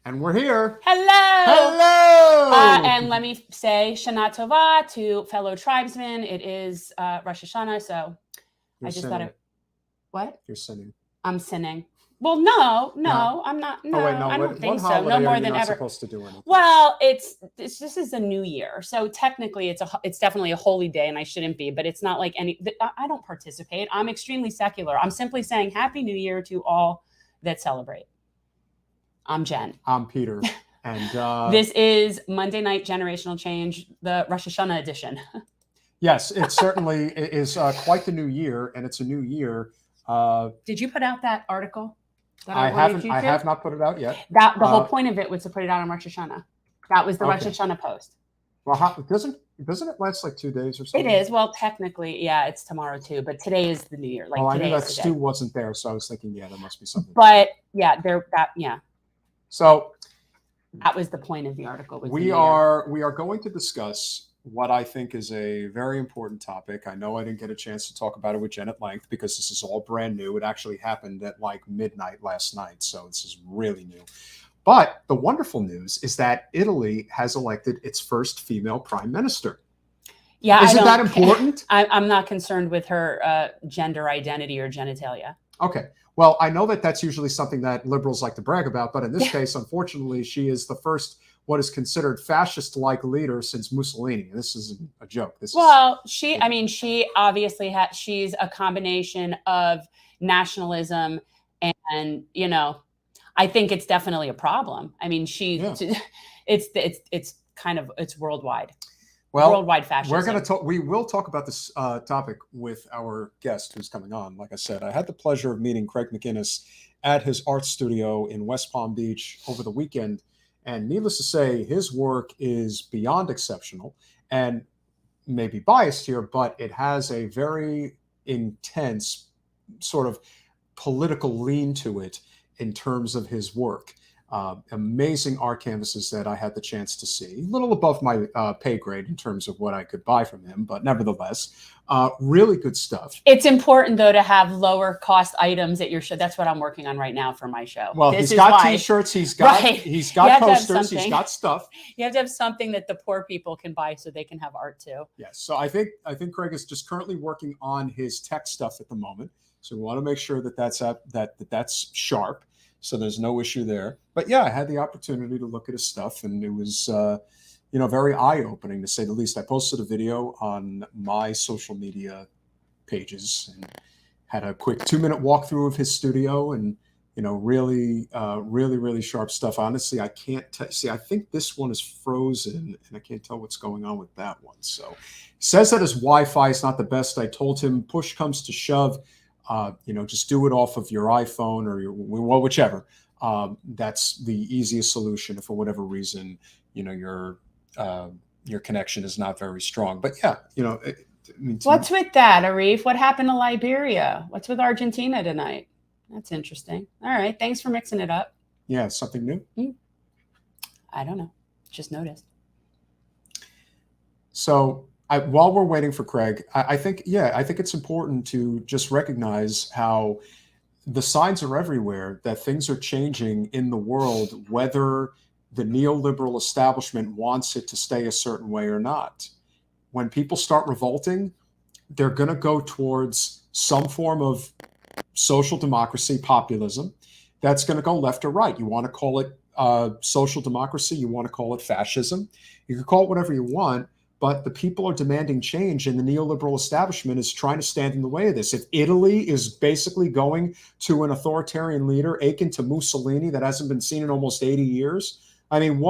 And we're here. Hello. Hello. And let me say Shana Tova to fellow tribesmen. It is Rosh Hashanah, so You're I just sinning. thought it. What? You're sinning. I'm sinning. Well, no, No? I'm not. No, Oh wait, no. I don't What think so. holiday No more are you than not ever. supposed to do anything? Well, it's this is a new year, so technically it's definitely a holy day, and I shouldn't be. But it's not like I don't participate. I'm extremely secular. I'm simply saying Happy New Year to all that celebrate. I'm Jen. I'm Peter. And This is Monday Night Generational Change, the Rosh Hashanah edition. yes, it certainly is quite the new year, and it's a new year. Did you put out that article? That I have not put it out yet. The whole point of it was to put it out on Rosh Hashanah. That was the Rosh Okay. Hashanah post. Well, doesn't it last like 2 days or something? It is. Well, technically, yeah, it's tomorrow too, but today is the new year. Like well, I today knew is that the Stu day. wasn't there, so I was thinking, yeah, there must be something. But yeah, So that was the point of the article. we are going to discuss what I think is a very important topic. I know I didn't get a chance to talk about it with Jen at length because this is all brand new. It actually happened at like midnight last night, so this is really new. But the wonderful news is that Italy has elected its first female prime minister. Yeah, isn't that important? I'm not concerned with her gender identity or genitalia. Okay. Well, I know that that's usually something that liberals like to brag about, but in this case, unfortunately, she is the first what is considered fascist-like leader since Mussolini. This isn't a joke. She obviously she's a combination of nationalism and, I think it's definitely a problem. I mean, it's worldwide. Well, worldwide fascism. We will talk about this topic with our guest who's coming on. Like I said, I had the pleasure of meeting Craig McInnis at his art studio in West Palm Beach over the weekend. And needless to say, his work is beyond exceptional and maybe biased here, but it has a very intense sort of political lean to it in terms of his work. Amazing art canvases that I had the chance to see. A little above my pay grade in terms of what I could buy from him, but nevertheless, really good stuff. It's important, though, to have lower cost items at your show. That's what I'm working on right now for my show. Well, he's got T-shirts, he's got posters, he's got stuff. You have to have something that the poor people can buy so they can have art too. Yes, so I think Craig is just currently working on his tech stuff at the moment. So we want to make sure that that's sharp. So there's no issue there. But yeah, I had the opportunity to look at his stuff, and it was, very eye-opening to say the least. I posted a video on my social media pages and had a quick 2-minute walkthrough of his studio, and really sharp stuff. Honestly, I can't see. I think this one is frozen, and I can't tell what's going on with that one. So he says that his Wi-Fi is not the best. I told him, push comes to shove. Just do it off of your iPhone or whichever. That's the easiest solution if for whatever reason, your connection is not very strong. But yeah, what's with that, Arif? What happened to Liberia? What's with Argentina tonight? That's interesting. All right. Thanks for mixing it up. Yeah. Something new? I don't know. Just noticed. So while we're waiting for Craig, I think it's important to just recognize how the signs are everywhere that things are changing in the world, whether the neoliberal establishment wants it to stay a certain way or not. When people start revolting, they're going to go towards some form of social democracy, populism, that's going to go left or right. You want to call it social democracy, you want to call it fascism, you can call it whatever you want. But the people are demanding change, and the neoliberal establishment is trying to stand in the way of this. If Italy is basically going to an authoritarian leader akin to Mussolini that hasn't been seen in almost 80 years, I mean,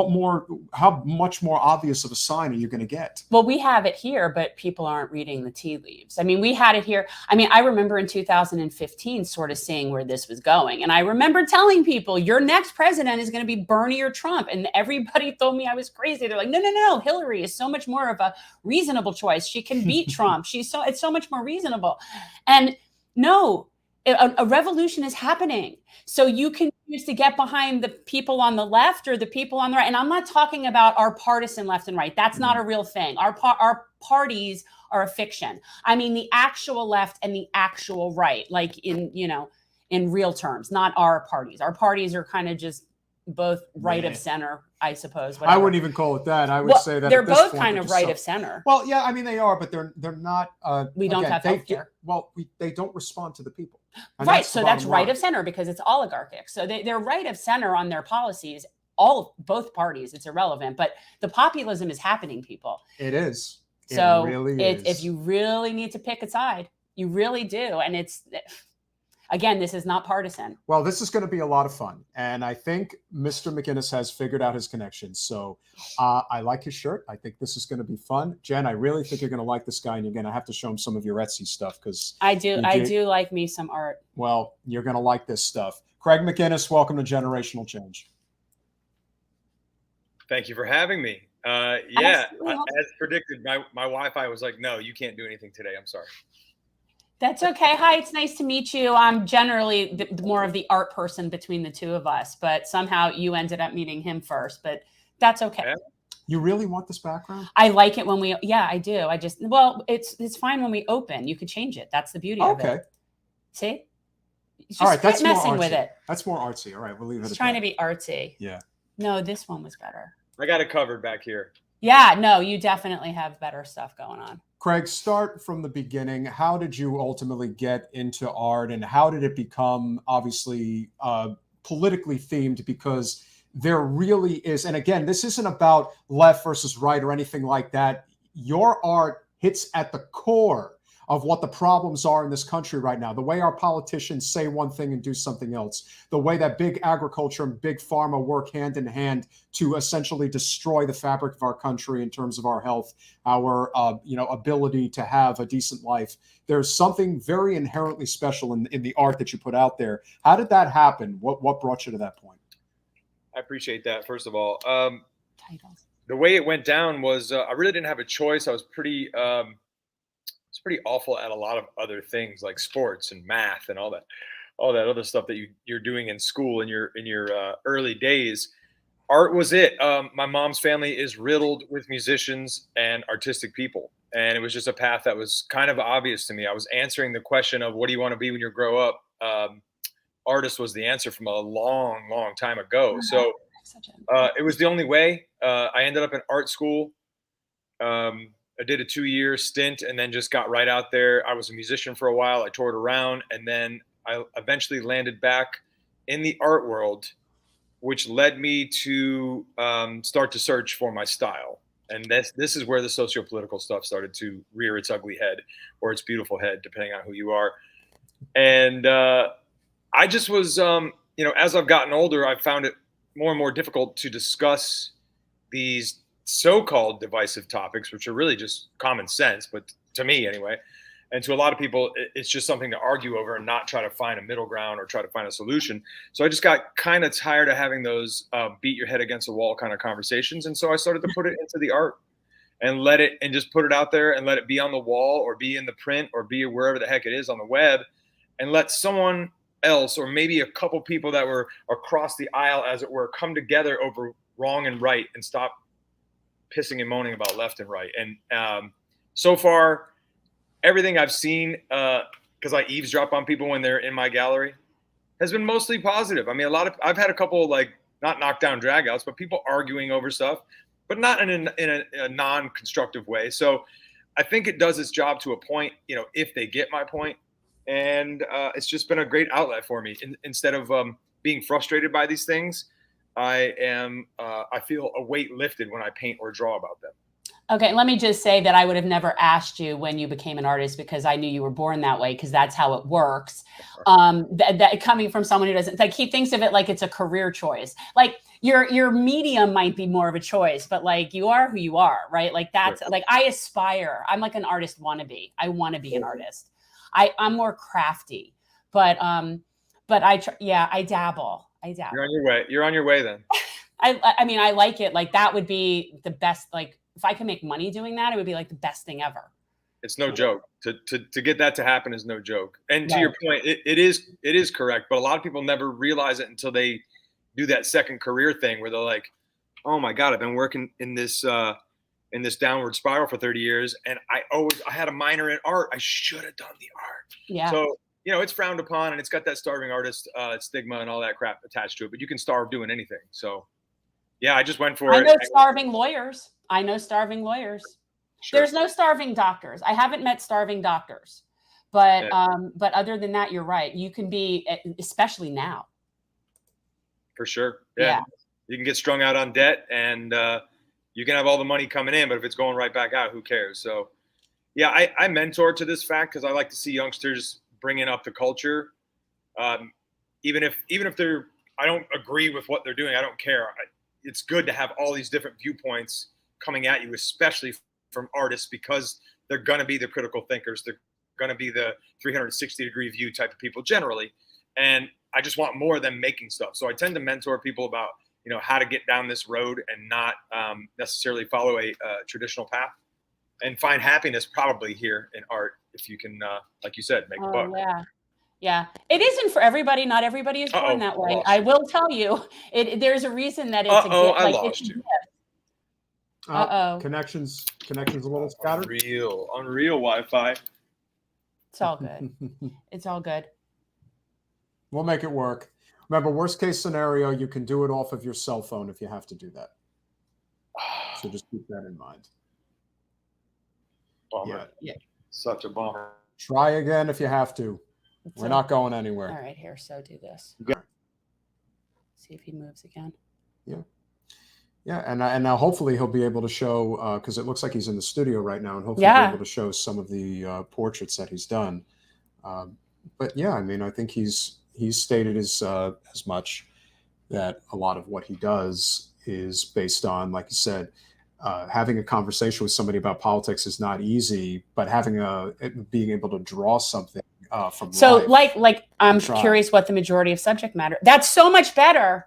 how much more obvious of a sign are you going to get? Well, we have it here, but people aren't reading the tea leaves. I mean, we had it here. I mean, I remember in 2015 sort of seeing where this was going. And I remember telling people, your next president is going to be Bernie or Trump. And everybody told me I was crazy. They're like, no, Hillary is so much more of a reasonable choice. She can beat Trump. It's so much more reasonable. And no, a revolution is happening. So you can choose to get behind the people on the left or the people on the right. And I'm not talking about our partisan left and right. That's not a real thing. Our parties are a fiction. I mean, the actual left and the actual right, like in real terms, not our parties. Our parties are kind of just both right Yeah. of center, I suppose. I Whatever. wouldn't even call it that. I would say that they're at this both point, kind they're of just right of center. Well, yeah, I mean they are, but they're not. We don't again, have healthcare. they don't respond to the people. And Right. that's the So that's bottom right line. of center because it's oligarchic. So they're right of center on their policies. Both parties. It's irrelevant, but the populism is happening, people. It is. So it really is. if you really need to pick a side, you really do, and it's. Again, this is not partisan. Well, this is going to be a lot of fun. And I think Mr. McInnis has figured out his connections. So I like his shirt. I think this is going to be fun. Jen, I really think you're going to like this guy. And you're going to have to show him some of your Etsy stuff because I do like me some art. Well, you're going to like this stuff. Craig McInnis, welcome to Generational Change. Thank you for having me. As predicted, my Wi-Fi was like, no, you can't do anything today. I'm sorry. That's okay. Hi, it's nice to meet you. I'm generally more of the art person between the two of us, but somehow you ended up meeting him first, but that's okay. Yeah. You really want this background? I like it when I do. It's fine when we open. You could change it. That's the beauty of it. See? Just all right, that's messing more artsy. with it. That's more artsy. All right, we'll leave it at that. Trying to be artsy. Yeah. No, this one was better. I got it covered back here. Yeah, no, you definitely have better stuff going on. Craig, start from the beginning. How did you ultimately get into art, and how did it become obviously politically themed? Because there really is, and again, this isn't about left versus right or anything like that. Your art hits at the core of what the problems are in this country right now. The way our politicians say one thing and do something else. The way that big agriculture and big pharma work hand in hand to essentially destroy the fabric of our country in terms of our health, our ability to have a decent life. There's something very inherently special in the art that you put out there. How did that happen? What brought you to that point? I appreciate that, first of all. The way it went down was I really didn't have a choice. I was pretty awful at a lot of other things like sports and math and all that other stuff that you're doing in school in your early days. Art was it. My mom's family is riddled with musicians and artistic people, and it was just a path that was kind of obvious to me. I was answering the question of what do you want to be when you grow up. Artist was the answer from a long time ago. So it was the only way. I ended up in art school. I did a 2-year stint and then just got right out there. I was a musician for a while. I toured around, and then I eventually landed back in the art world, which led me to start to search for my style. And this is where the socio-political stuff started to rear its ugly head, or its beautiful head, depending on who you are. And I just was, as I've gotten older, I've found it more and more difficult to discuss these so-called divisive topics, which are really just common sense, but to me anyway, and to a lot of people, it's just something to argue over and not try to find a middle ground or try to find a solution. So I just got kind of tired of having those beat your head against a wall kind of conversations. And so I started to put it into the art and just put it out there and let it be on the wall or be in the print or be wherever the heck it is on the web, and let someone else, or maybe a couple people that were across the aisle, as it were, come together over wrong and right and stop pissing and moaning about left and right. And so far, everything I've seen, because I eavesdrop on people when they're in my gallery, has been mostly positive. I mean, I've had a couple like not knockdown dragouts, but people arguing over stuff, but not in a non-constructive way. So I think it does its job to a point, if they get my point. And it's just been a great outlet for me. Instead of being frustrated by these things, I feel a weight lifted when I paint or draw about them. Okay, let me just say that I would have never asked you when you became an artist because I knew you were born that way, because that's how it works. That coming from someone who doesn't, like, he thinks of it like it's a career choice. Like your medium might be more of a choice, but like you are who you are, right? Like that's like I aspire. I'm like an artist wannabe. I want to be an artist. I'm more crafty, but I dabble. You're on your way. You're on your way then. I mean, I like it. Like that would be the best. Like if I could make money doing that, it would be like the best thing ever. It's no joke. To get that to happen is no joke. And to your point, it is correct. But a lot of people never realize it until they do that second career thing where they're like, oh my God, I've been working in this downward spiral for 30 years. And I had a minor in art. I should have done the art. Yeah. So you know, it's frowned upon and it's got that starving artist stigma and all that crap attached to it, but you can starve doing anything. So yeah, I just went for I it. know starving lawyers. I know starving lawyers. Sure. There's no starving doctors. I haven't met starving doctors, but other than that, you're right. You can be, especially now. For sure. Yeah. You can get strung out on debt and you can have all the money coming in, but if it's going right back out, who cares? So yeah, I mentor to this fact because I like to see youngsters bringing up the culture. Even if I don't agree with what they're doing, I don't care. It's good to have all these different viewpoints coming at you, especially from artists, because they're going to be the critical thinkers. They're going to be the 360-degree view type of people generally. And I just want more of them making stuff. So I tend to mentor people about, you know, how to get down this road and not necessarily follow a traditional path, and find happiness probably here in art if you can, like you said, make a buck. Yeah, it isn't for everybody. Not everybody is born that way. I will tell you, there's a reason that it's a gift. I lost you. Connections a little scattered. Unreal Wi-Fi. It's all good. It's all good. We'll make it work. Remember, worst case scenario, you can do it off of your cell phone if you have to do that. So just keep that in mind. Bummer. Yeah. Such a bummer. Try again if you have to. We're not going anywhere. All right, here. So do this. Yeah. See if he moves again. Yeah, and now hopefully he'll be able to show, because it looks like he's in the studio right now, and hopefully he'll be able to show some of the portraits that he's done. But yeah, I mean, I think he's stated as much, that a lot of what he does is based on, like you said, having a conversation with somebody about politics is not easy, but being able to draw something from life. Like I'm curious what the majority of subject matter. That's so much better.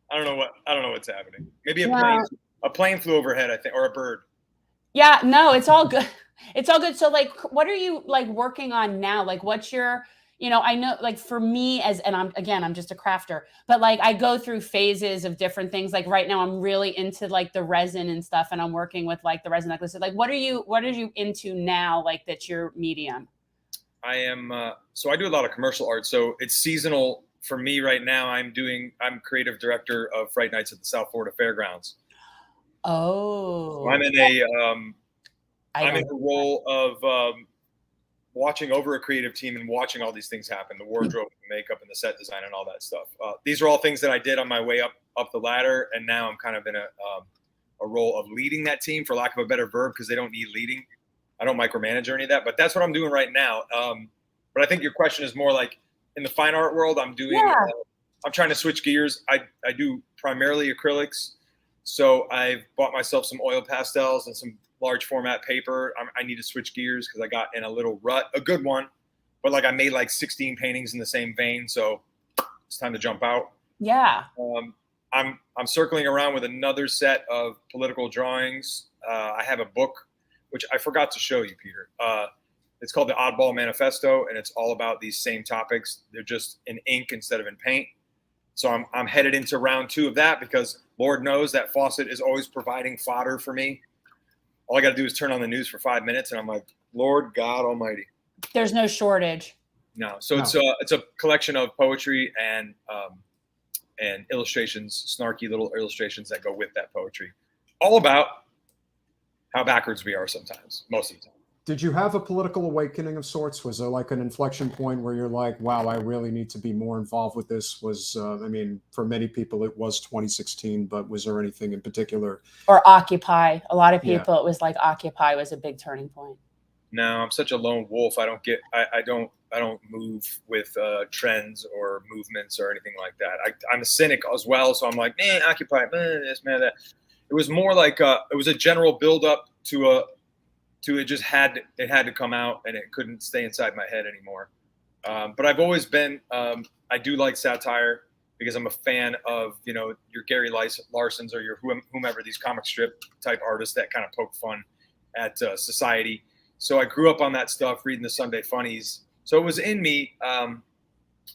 I don't know what's happening. Maybe a plane flew overhead, I think, or a bird. Yeah, no, it's all good. It's all good. So like, what are you like working on now? Like, what's your, you know, I know like for me I'm just a crafter, but like I go through phases of different things. Like right now I'm really into like the resin and stuff, and I'm working with like the resin necklaces. Like, what are you into now? Like that's your medium. I am, so I do a lot of commercial art. So it's seasonal for me right now. I'm creative director of Fright Nights at the South Florida Fairgrounds. Oh. So I'm in a role of watching over a creative team and watching all these things happen, the wardrobe, the makeup, and the set design and all that stuff. These are all things that I did on my way up the ladder. And now I'm kind of in a role of leading that team, for lack of a better verb, because they don't need leading. I don't micromanage or any of that, but that's what I'm doing right now. But I think your question is more like in the fine art world, I'm trying to switch gears. I do primarily acrylics. So I've bought myself some oil pastels and some large format paper. I need to switch gears because I got in a little rut, a good one, but like I made like 16 paintings in the same vein. So it's time to jump out. Yeah. I'm circling around with another set of political drawings. I have a book, which I forgot to show you, Peter. It's called the Oddball Manifesto, and it's all about these same topics. They're just in ink instead of in paint. So I'm headed into round 2 of that, because Lord knows that faucet is always providing fodder for me. All I got to do is turn on the news for 5 minutes, and I'm like, Lord God Almighty. There's no shortage. No. So it's a collection of poetry and illustrations, snarky little illustrations that go with that poetry, all about how backwards we are sometimes, most of the time. Did you have a political awakening of sorts? Was there like an inflection point where you're like, wow, I really need to be more involved with this? I mean, for many people, it was 2016, but was there anything in particular? Or Occupy. A lot of people, it was like Occupy was a big turning point. No, I'm such a lone wolf. I don't move with trends or movements or anything like that. I'm a cynic as well. So I'm like, man, Occupy, man, this, man, that. It was more like it was a general build up to it had to come out, and it couldn't stay inside my head anymore. But I've always been, I do like satire, because I'm a fan of, you know, your Gary Larsons or your whomever, these comic strip type artists that kind of poke fun at society. So I grew up on that stuff, reading the Sunday funnies. So it was in me.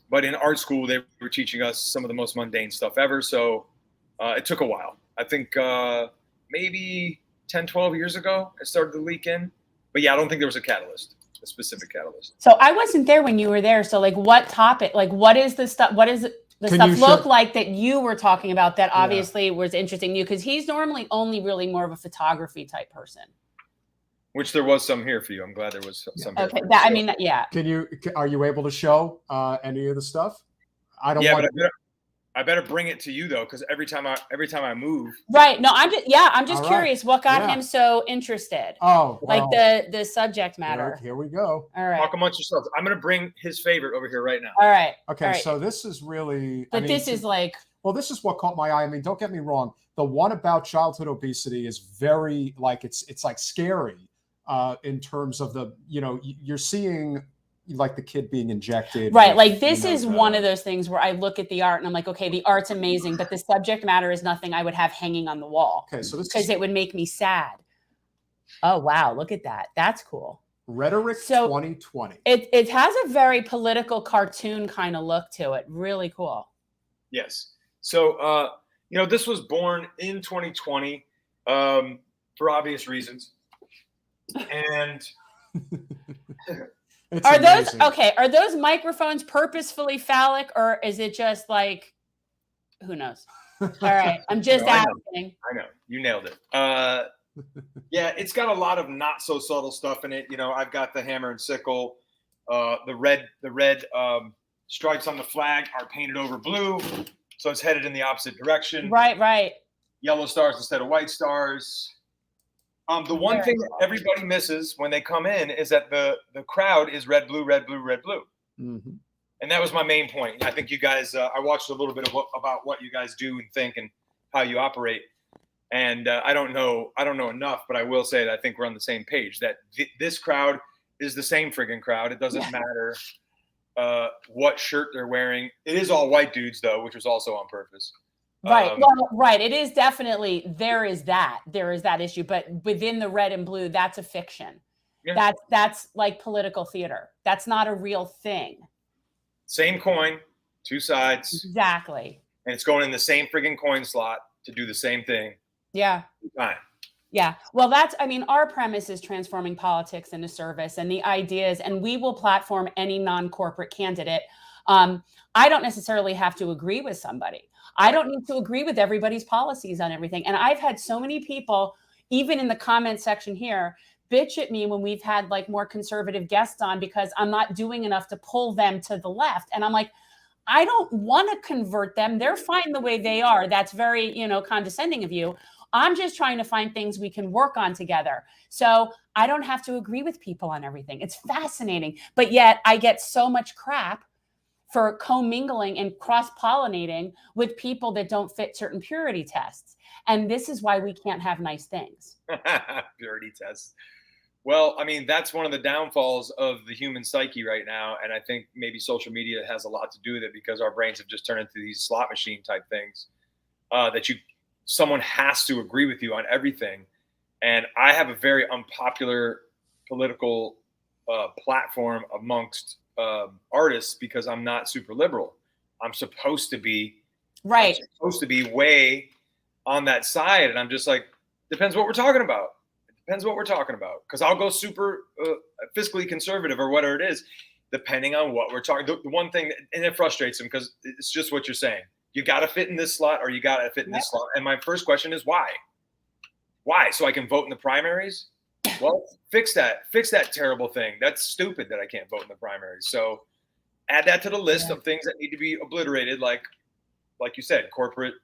But in art school, they were teaching us some of the most mundane stuff ever. So it took a while. I think maybe 10, 12 years ago, it started to leak in. But yeah, I don't think there was a catalyst. a specific catalyst. So I wasn't there when you were there. So like what topic, like what is the stuff, what is the Can stuff you look show- like that you were talking about that obviously was interesting to you? Because he's normally only really more of a photography type person. Which there was some here for you. I'm glad there was some here. Okay, that, I mean, yeah. Are you able to show any of the stuff? I don't want. But I better bring it to you though, because every time I move. Right. No, I'm just All curious. What got Yeah. him so interested? Oh, Like the subject matter. Here we go. All right. Talk amongst yourselves. I'm going to bring his favorite over here right now. All right. Okay, All right. so this is really. But this is like. Well, this is what caught my eye. I mean, don't get me wrong. The one about childhood obesity is very like it's like scary in terms of the, you know, you're seeing like the kid being injected. Right. Like this is one of those things where I look at the art and I'm like, okay, the art's amazing, but the subject matter is nothing I would have hanging on the wall. Okay, so this because it would make me sad. Oh, wow. Look at that. That's cool. Rhetoric 2020. It has a very political cartoon kind of look to it. Really cool. Yes. So, you know, this was born in 2020 for obvious reasons. And are those microphones purposefully phallic, or is it just like, who knows? All right. I'm just asking. I know. You nailed it. Yeah, it's got a lot of not so subtle stuff in it. You know, I've got the hammer and sickle. The red stripes on the flag are painted over blue, so it's headed in the opposite direction. Right. Yellow stars instead of white stars. The one thing that everybody misses when they come in is that the crowd is red, blue, red, blue, red, blue. Mm-hmm. And that was my main point. I think you guys, I watched a little bit about what you guys do and think and how you operate. And I don't know enough, but I will say that I think we're on the same page, that this crowd is the same friggin' crowd. It doesn't matter what shirt they're wearing. It is all white dudes though, which was also on purpose. Right. Well, right. It is definitely, there is that issue, but within the red and blue, that's a fiction. Yeah. That's like political theater. That's not a real thing. Same coin, two sides. Exactly. And it's going in the same friggin' coin slot to do the same thing. Yeah. Time. Yeah. Well, our premise is transforming politics into service, and the ideas, and we will platform any non-corporate candidate. I don't necessarily have to agree with somebody. I don't need to agree with everybody's policies on everything. And I've had so many people, even in the comment section here, bitch at me when we've had like more conservative guests on because I'm not doing enough to pull them to the left. And I'm like, I don't want to convert them. They're fine the way they are. That's very, condescending of you. I'm just trying to find things we can work on together. So I don't have to agree with people on everything. It's fascinating. But yet I get so much crap for commingling and cross-pollinating with people that don't fit certain purity tests. And this is why we can't have nice things. Purity tests. Well, I mean, that's one of the downfalls of the human psyche right now. And I think maybe social media has a lot to do with it because our brains have just turned into these slot machine type things that someone has to agree with you on everything. And I have a very unpopular political platform amongst artists because I'm not super liberal. I'm supposed to be way on that side. And I'm just like, depends what we're talking about. Because I'll go super fiscally conservative or whatever it is, depending on what we're talking. The one thing, and it frustrates them because it's just what you're saying. You got to fit in this slot or you got to fit in this slot. And my first question is why? Why? So I can vote in the primaries? Well, fix that terrible thing. That's stupid that I can't vote in the primaries. So add that to the list of things that need to be obliterated, like you said, corporate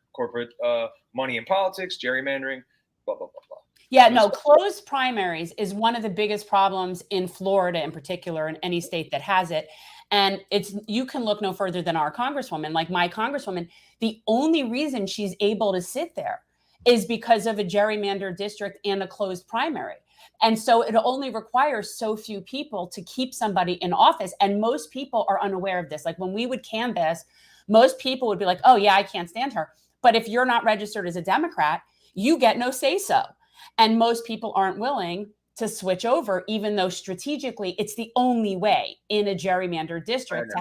money in politics, gerrymandering, blah, blah, blah, blah. Yeah, no, closed primaries is one of the biggest problems in Florida in particular, in any state that has it. And you can look no further than our congresswoman, like my congresswoman. The only reason she's able to sit there is because of a gerrymandered district and a closed primary. And so it only requires so few people to keep somebody in office. And most people are unaware of this. Like when we would canvass, most people would be like, oh yeah, I can't stand her. But if you're not registered as a Democrat, you get no say so. And most people aren't willing to switch over, even though strategically it's the only way in a gerrymandered district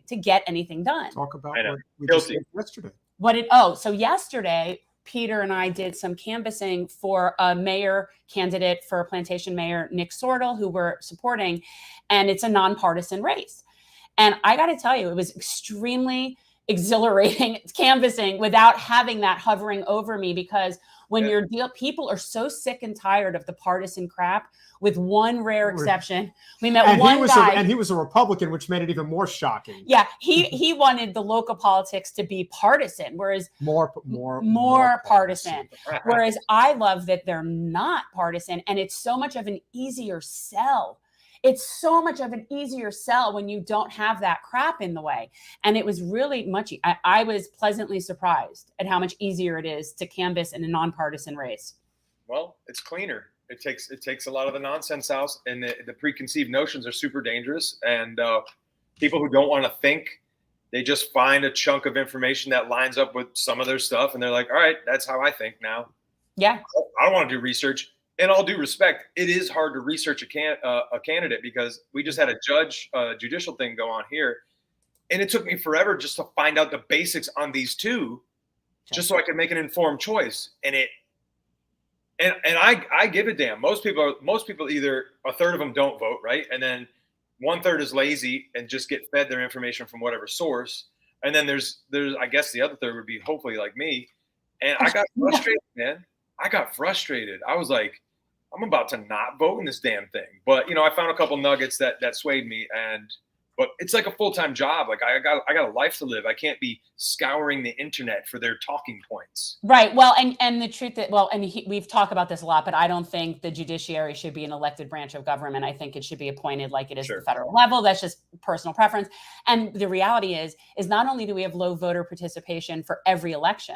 to get anything done. Talk about what we just did yesterday. So yesterday Peter and I did some canvassing for a mayor candidate for plantation mayor, Nick Sortel, who we're supporting. And it's a nonpartisan race. And I got to tell you, it was extremely exhilarating canvassing without having that hovering over me, because when people are so sick and tired of the partisan crap, with one rare exception. We met one guy. And he was a Republican, which made it even more shocking. Yeah, he wanted the local politics to be partisan, whereas more partisan. Whereas I love that they're not partisan, and it's so much of an easier sell. It's so much of an easier sell when you don't have that crap in the way. And it was really much, I was pleasantly surprised at how much easier it is to canvass in a nonpartisan race. Well, it's cleaner. It takes a lot of the nonsense out, and the preconceived notions are super dangerous. And people who don't want to think, they just find a chunk of information that lines up with some of their stuff, and they're like, all right, that's how I think now. Yeah. I don't want to do research. In all due respect, it is hard to research a candidate, because we just had a judicial thing go on here, and it took me forever just to find out the basics on these two, just so I could make an informed choice. And I give a damn. Most people either a third of them don't vote, right, and then 1/3 is lazy and just get fed their information from whatever source, and then there's I guess the other third would be hopefully like me, and I got frustrated, man. I got frustrated. I was like, I'm about to not vote in this damn thing. But, I found a couple nuggets that swayed me. But it's like a full-time job. Like I got a life to live. I can't be scouring the internet for their talking points. Right. Well, and the truth that, we've talked about this a lot, but I don't think the judiciary should be an elected branch of government. I think it should be appointed like it is at the federal level. That's just personal preference. And the reality is not only do we have low voter participation for every election,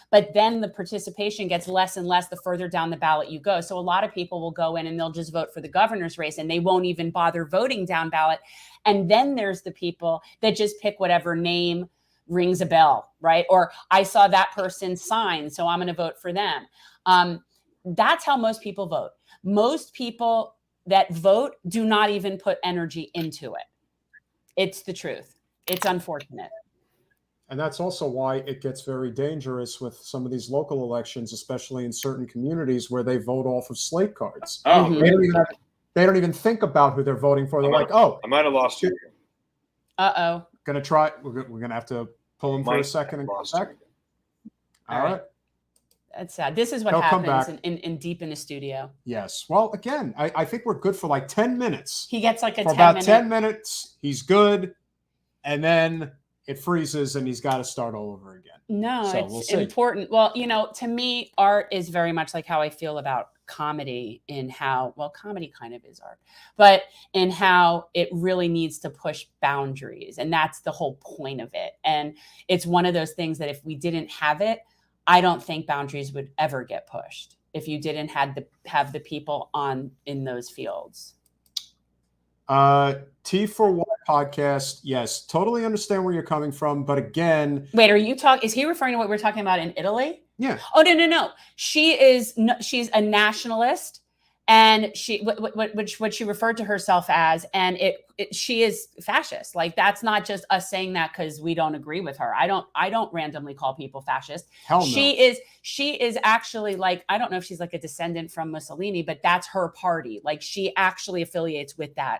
but then the participation gets less and less the further down the ballot you go. So a lot of people will go in and they'll just vote for the governor's race, and they won't even bother voting down ballot. And then there's the people that just pick whatever name rings a bell, right? Or I saw that person sign, so I'm going to vote for them. That's how most people vote. Most people that vote do not even put energy into it. It's the truth. It's unfortunate. And that's also why it gets very dangerous with some of these local elections, especially in certain communities where they vote off of slate cards. Oh, they don't even think about who they're voting for. They're like, oh, I might have lost you. Uh-oh. Gonna try. We're gonna have to pull him for a second and come back. All right. That's sad. This is what happens in deep in the studio. Yes. Well, again, I think we're good for like 10 minutes. He gets like a 10 about minute. 10 minutes. He's good. And then it freezes and he's got to start all over again. No, so it's important. Well, to me, art is very much like how I feel about comedy, in how, comedy kind of is art, but in how it really needs to push boundaries. And that's the whole point of it. And it's one of those things that if we didn't have it, I don't think boundaries would ever get pushed if you didn't have the people in those fields. T for One podcast. Yes, totally understand where you're coming from. But again, wait, is he referring to what we're talking about in Italy? Yeah. Oh, no. She's a nationalist, and what she referred to herself as, and she is fascist. Like, that's not just us saying that because we don't agree with her. I don't randomly call people fascist. Hell no. She is actually, like, I don't know if she's like a descendant from Mussolini, but that's her party. Like, she actually affiliates with that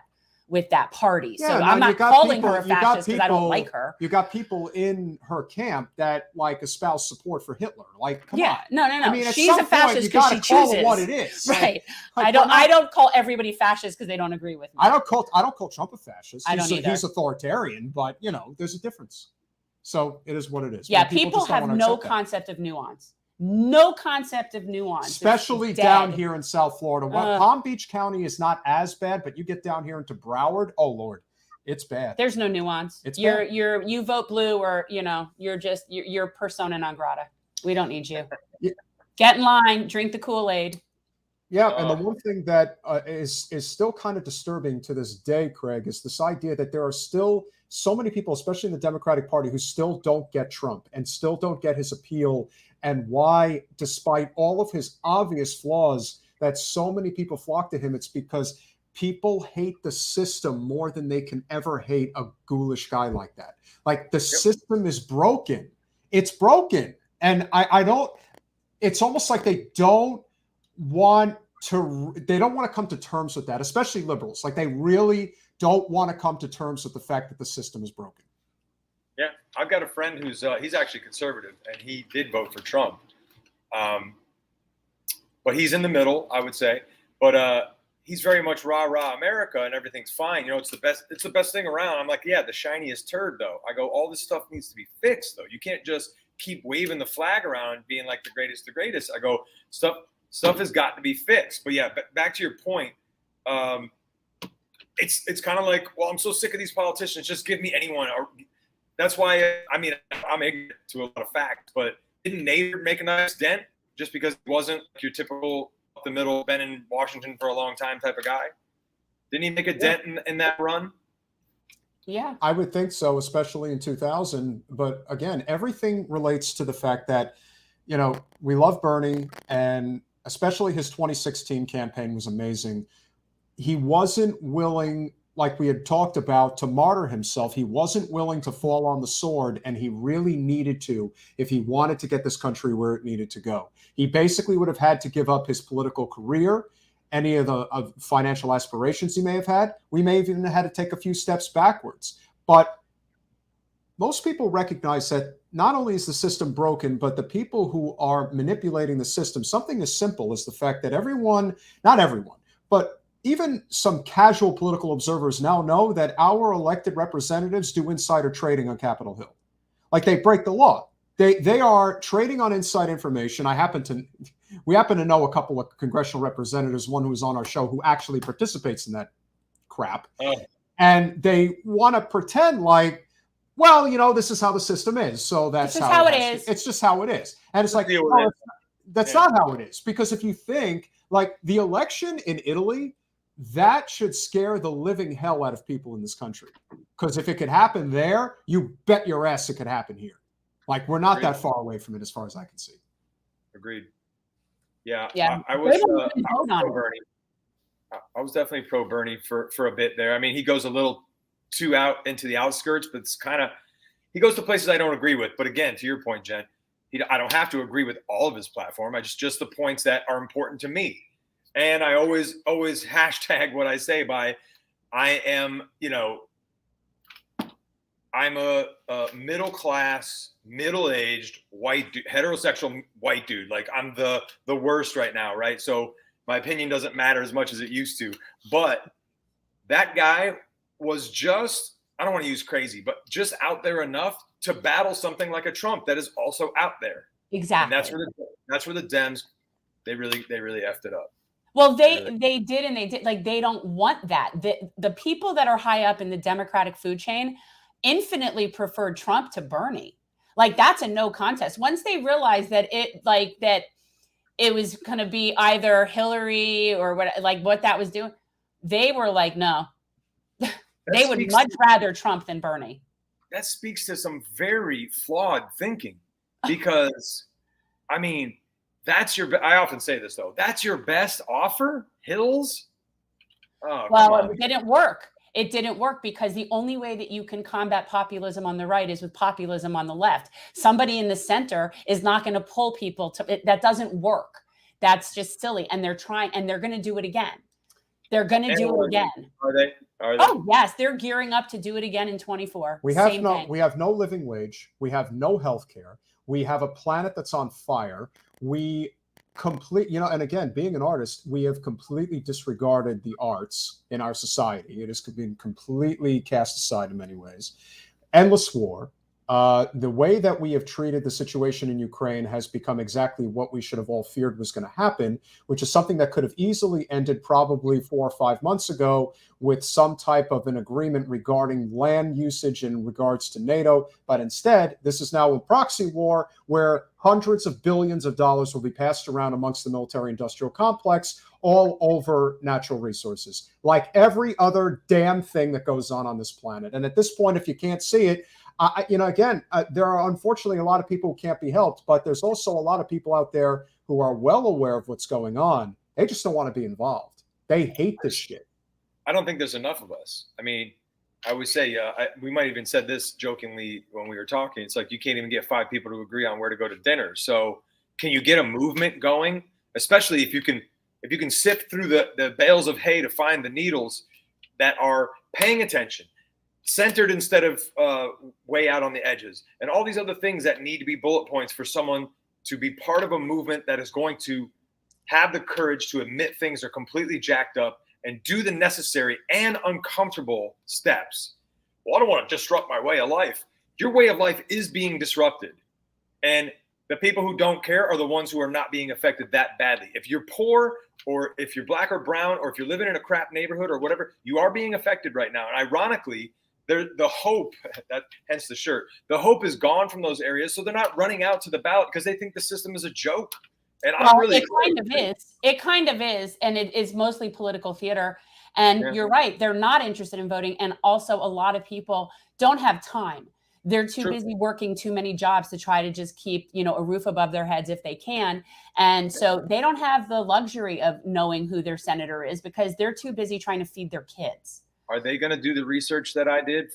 party. Yeah, so I'm not calling her a fascist because I don't like her. You got people in her camp that like espouse support for Hitler. Like, come on. No. I mean, she's a fascist because she chooses. It what it is. Right. I don't call everybody fascist because they don't agree with me. I don't call Trump a fascist. I don't either. He's authoritarian, but there's a difference. So it is what it is. Yeah, people have no concept of nuance. No concept of nuance. Especially down here in South Florida. Palm Beach County is not as bad, but you get down here into Broward, oh Lord, it's bad. There's no nuance. You vote blue, or you're persona non grata. We don't need you. Yeah. Get in line, drink the Kool-Aid. Yeah, and the one thing that is still kind of disturbing to this day, Craig, is this idea that there are still so many people, especially in the Democratic Party, who still don't get Trump and still don't get his appeal, and why, despite all of his obvious flaws, that so many people flock to him. It's because people hate the system more than they can ever hate a ghoulish guy like that. Like, the system is broken. It's broken. And I don't, it's almost like they don't want to come to terms with that, especially liberals. Like they really don't want to come to terms with the fact that the system is broken. Yeah, I've got a friend who's he's actually conservative, and he did vote for Trump. But he's in the middle, I would say. But he's very much rah rah America, and everything's fine. You know, it's the best. It's the best thing around. I'm like, yeah, the shiniest turd though. I go, all this stuff needs to be fixed though. You can't just keep waving the flag around, and being like the greatest. I go, stuff has got to be fixed. But yeah, back to your point. It's kind of like, well, I'm so sick of these politicians. Just give me anyone. That's why, I mean, I'm ignorant to a lot of facts, but didn't Nader make a nice dent just because he wasn't your typical up the middle, been in Washington for a long time type of guy? Didn't he make a dent in that run? Yeah. I would think so, especially in 2000. But again, everything relates to the fact that, you know, we love Bernie, and especially his 2016 campaign was amazing. He wasn't willing, like we had talked about, to martyr himself. He wasn't willing to fall on the sword, and he really needed to if he wanted to get this country where it needed to go. He basically would have had to give up his political career, any of the financial aspirations he may have had. We may have even had to take a few steps backwards. But most people recognize that not only is the system broken, but the people who are manipulating the system, something as simple as the fact that everyone, not everyone, but even some casual political observers now know that our elected representatives do insider trading on Capitol Hill. Like they break the law. They are trading on inside information. We happen to know a couple of congressional representatives, one who was on our show who actually participates in that crap. Oh. And they want to pretend like, well, you know, this is how the system is. So that's how it is. It's just how it is. And it's like, no, that's not how it is. Because if you think like the election in Italy, that should scare the living hell out of people in this country. Because if it could happen there, you bet your ass it could happen here. Like we're not that far away from it as far as I can see. Agreed. Yeah. Yeah. I was pro Bernie. I was definitely pro Bernie for a bit there. I mean, he goes a little too out into the outskirts, but it's kind of, he goes to places I don't agree with. But again, to your point, Jen, I don't have to agree with all of his platform. I just the points that are important to me. And I always hashtag what I say by, I am, you know, I'm a middle-class, middle-aged, white dude, heterosexual white dude. Like I'm the worst right now, right? So my opinion doesn't matter as much as it used to. But that guy was just, I don't want to use crazy, but just out there enough to battle something like a Trump that is also out there. Exactly. And that's where the Dems, they really effed it up. Well, they did. Like they don't want that. The people that are high up in the Democratic food chain infinitely preferred Trump to Bernie. Like that's a no contest. Once they realized that it was going to be either Hillary or what that was doing, they were like, no. They would much rather Trump than Bernie. That speaks to some very flawed thinking, because I mean, I often say this though, that's your best offer, Hills? Oh, well, it didn't work. It didn't work because the only way that you can combat populism on the right is with populism on the left. Somebody in the center is not going to pull people to that. Doesn't work. That's just silly. And they're trying, and they're going to do it again. They're going to do it again. Are they? Oh yes, they're gearing up to do it again in 24. We have no living wage. We have no health care. We have a planet that's on fire. We and again, being an artist, we have completely disregarded the arts in our society. It has been completely cast aside in many ways. Endless war. The way that we have treated the situation in Ukraine has become exactly what we should have all feared was going to happen, which is something that could have easily ended probably 4 or 5 months ago with some type of an agreement regarding land usage in regards to NATO. But instead, this is now a proxy war where hundreds of billions of dollars will be passed around amongst the military-industrial complex all over natural resources, like every other damn thing that goes on this planet. And at this point, if you can't see it, there are unfortunately a lot of people who can't be helped, but there's also a lot of people out there who are well aware of what's going on. They just don't want to be involved. They hate this shit. I don't think there's enough of us. I mean, I would say, we might have even said this jokingly when we were talking. It's like you can't even get 5 people to agree on where to go to dinner. So can you get a movement going? Especially if you can sift through the bales of hay to find the needles that are paying attention, centered instead of way out on the edges, and all these other things that need to be bullet points for someone to be part of a movement that is going to have the courage to admit things are completely jacked up and do the necessary and uncomfortable steps. Well, I don't want to disrupt my way of life. Your way of life is being disrupted. And the people who don't care are the ones who are not being affected that badly. If you're poor, or if you're black or brown, or if you're living in a crap neighborhood or whatever, you are being affected right now. And ironically, the hope, that hence the shirt, the hope is gone from those areas. So they're not running out to the ballot because they think the system is a joke. And well, it kind of is. It kind of is. And it is mostly political theater. And you're right. They're not interested in voting. And also a lot of people don't have time. They're too busy working too many jobs to try to just keep, a roof above their heads if they can. And so they don't have the luxury of knowing who their senator is because they're too busy trying to feed their kids. Are they going to do the research that I did?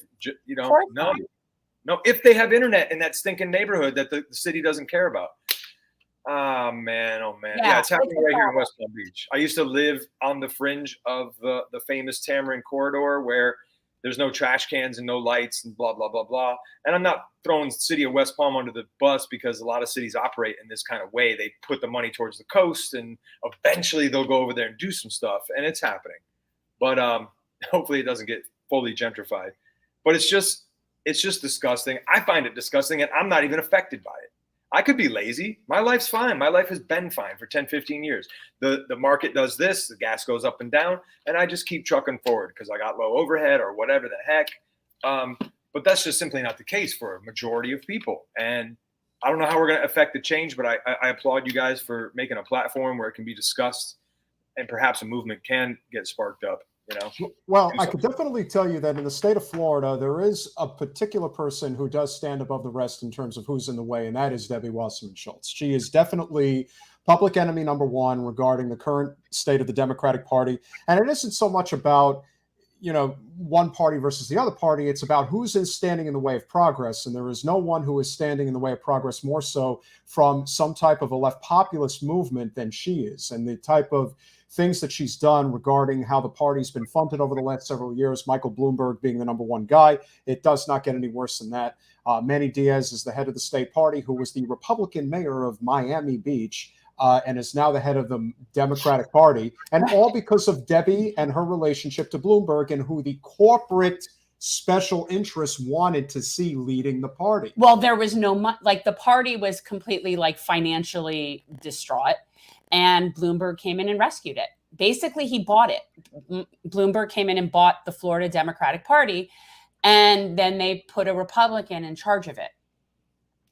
No, if they have internet in that stinking neighborhood that the city doesn't care about. Oh man. Yeah, it's happening right here in West Palm Beach. I used to live on the fringe of the famous Tamarind corridor where there's no trash cans and no lights and blah, blah, blah, blah. And I'm not throwing the city of West Palm under the bus because a lot of cities operate in this kind of way. They put the money towards the coast and eventually they'll go over there and do some stuff. And it's happening. But hopefully it doesn't get fully gentrified. But it's just disgusting. I find it disgusting and I'm not even affected by it. I could be lazy. My life's fine. My life has been fine for 10, 15 years. The market does this, the gas goes up and down, and I just keep trucking forward because I got low overhead or whatever the heck. But that's just simply not the case for a majority of people. And I don't know how we're going to affect the change, but I applaud you guys for making a platform where it can be discussed and perhaps a movement can get sparked up. Well, I could definitely tell you that in the state of Florida, there is a particular person who does stand above the rest in terms of who's in the way, and that is Debbie Wasserman Schultz. She is definitely public enemy number one regarding the current state of the Democratic Party. And it isn't so much about, one party versus the other party. It's about who's standing in the way of progress. And there is no one who is standing in the way of progress more so from some type of a left populist movement than she is. And the type of things that she's done regarding how the party's been funded over the last several years, Michael Bloomberg being the number one guy, it does not get any worse than that. Manny Diaz is the head of the state party, who was the Republican mayor of Miami Beach, and is now the head of the Democratic Party, and all because of Debbie and her relationship to Bloomberg and who the corporate special interests wanted to see leading the party. Well, there was no the party was completely financially distraught. And Bloomberg came in and rescued it. Basically, he bought it. Bloomberg came in and bought the Florida Democratic Party, and then they put a Republican in charge of it.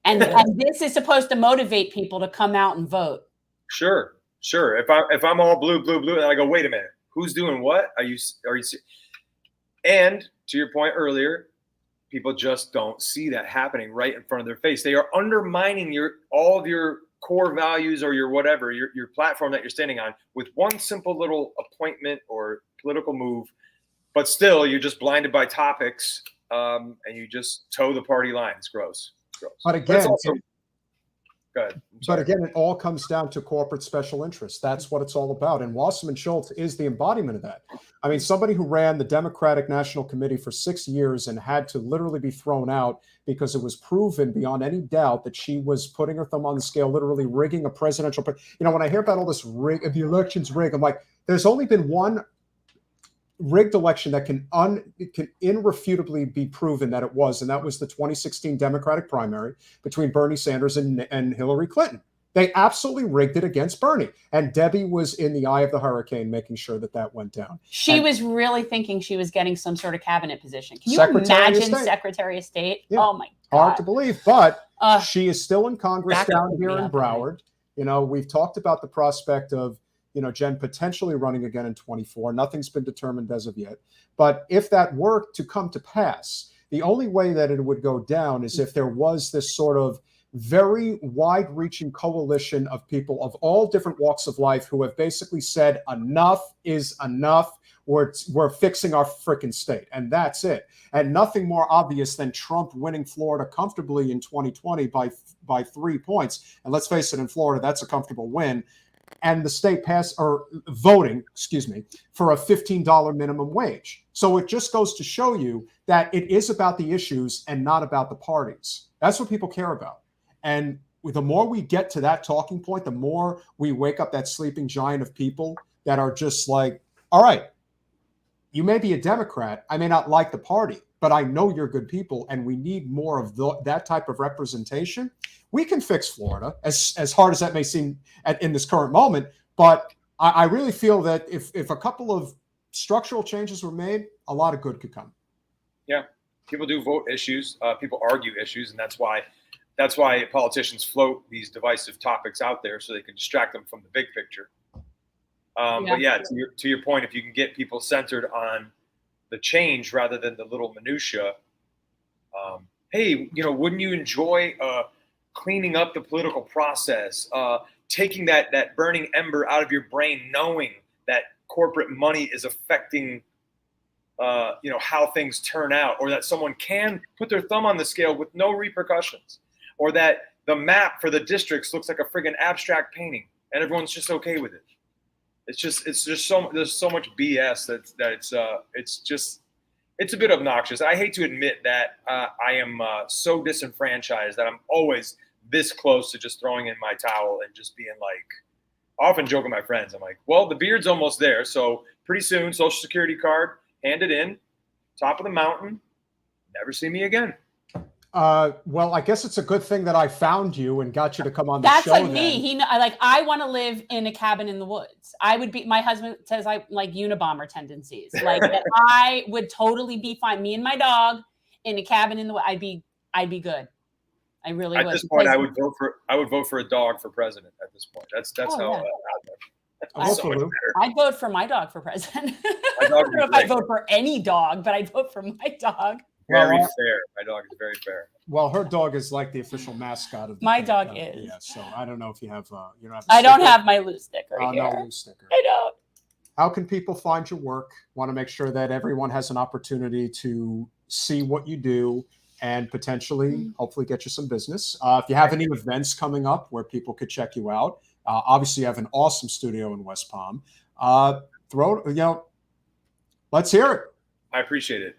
And this is supposed to motivate people to come out and vote. Sure. If I'm all blue, and I go, wait a minute, who's doing what? Are you? And to your point earlier, people just don't see that happening right in front of their face. They are undermining all of your core values or your whatever, your platform that you're standing on with one simple little appointment or political move, but still you're just blinded by topics and you just toe the party line. It's gross. But again, go ahead. But again, it all comes down to corporate special interests. That's what it's all about. And Wasserman Schultz is the embodiment of that. I mean, somebody who ran the Democratic National Committee for 6 years and had to literally be thrown out because it was proven beyond any doubt that she was putting her thumb on the scale, literally rigging a presidential. When I hear about all this rig, the election's rigged, I'm like, there's only been one rigged election that can irrefutably be proven that it was, and that was the 2016 Democratic primary between Bernie Sanders and Hillary Clinton. They absolutely rigged it against Bernie, and Debbie was in the eye of the hurricane, making sure that went down. She was really thinking she was getting some sort of cabinet position. Can you imagine Secretary of State? Yeah. Oh my God. Hard to believe, but she is still in Congress down here in Broward. We've talked about the prospect of Jen potentially running again in 24. Nothing's been determined as of yet. But if that were to come to pass, the only way that it would go down is if there was this sort of very wide-reaching coalition of people of all different walks of life who have basically said enough is enough. we're fixing our freaking state, and that's it. And nothing more obvious than Trump winning Florida comfortably in 2020 by 3 points. And let's face it, in Florida, that's a comfortable win. And the state voting, for a $15 minimum wage. So it just goes to show you that it is about the issues and not about the parties. That's what people care about. And the more we get to that talking point, the more we wake up that sleeping giant of people that are just like, all right, you may be a Democrat. I may not like the party, but I know you're good people, and we need more of that type of representation. We can fix Florida, as hard as that may seem in this current moment. But I really feel that if a couple of structural changes were made, a lot of good could come. Yeah, people do vote issues. People argue issues, and that's why politicians float these divisive topics out there so they can distract them from the big picture. But yeah, to your point, if you can get people centered on the change rather than the little minutia, hey, wouldn't you enjoy cleaning up the political process, taking that burning ember out of your brain, knowing that corporate money is affecting, how things turn out, or that someone can put their thumb on the scale with no repercussions, or that the map for the districts looks like a friggin' abstract painting and everyone's just okay with it. It's just there's so much BS that it's a bit obnoxious. I hate to admit that I am so disenfranchised that I'm always this close to just throwing in my towel and just being like, I often joke with my friends. I'm like, well, the beard's almost there. So pretty soon, Social Security card, hand it in, top of the mountain, never see me again. Well, I guess it's a good thing that I found you and got you to come on the show. That's like me. I want to live in a cabin in the woods. My husband says I like Unabomber tendencies. Like that I would totally be fine. Me and my dog in a cabin in the woods. I'd be good. I really would. At this point, I would vote for a dog for president. At this point, that's how. I'd vote for my dog for president. I don't know if I'd vote for any dog, but I'd vote for my dog. Very fair. My dog is very fair. Well, her dog is like the official mascot of the my dog is. Yeah, so I don't know if you have I don't have my loose sticker here. No loose sticker. I don't. How can people find your work? Want to make sure that everyone has an opportunity to see what you do and potentially, hopefully, get you some business. If you have any events coming up where people could check you out, obviously you have an awesome studio in West Palm. Let's hear it. I appreciate it.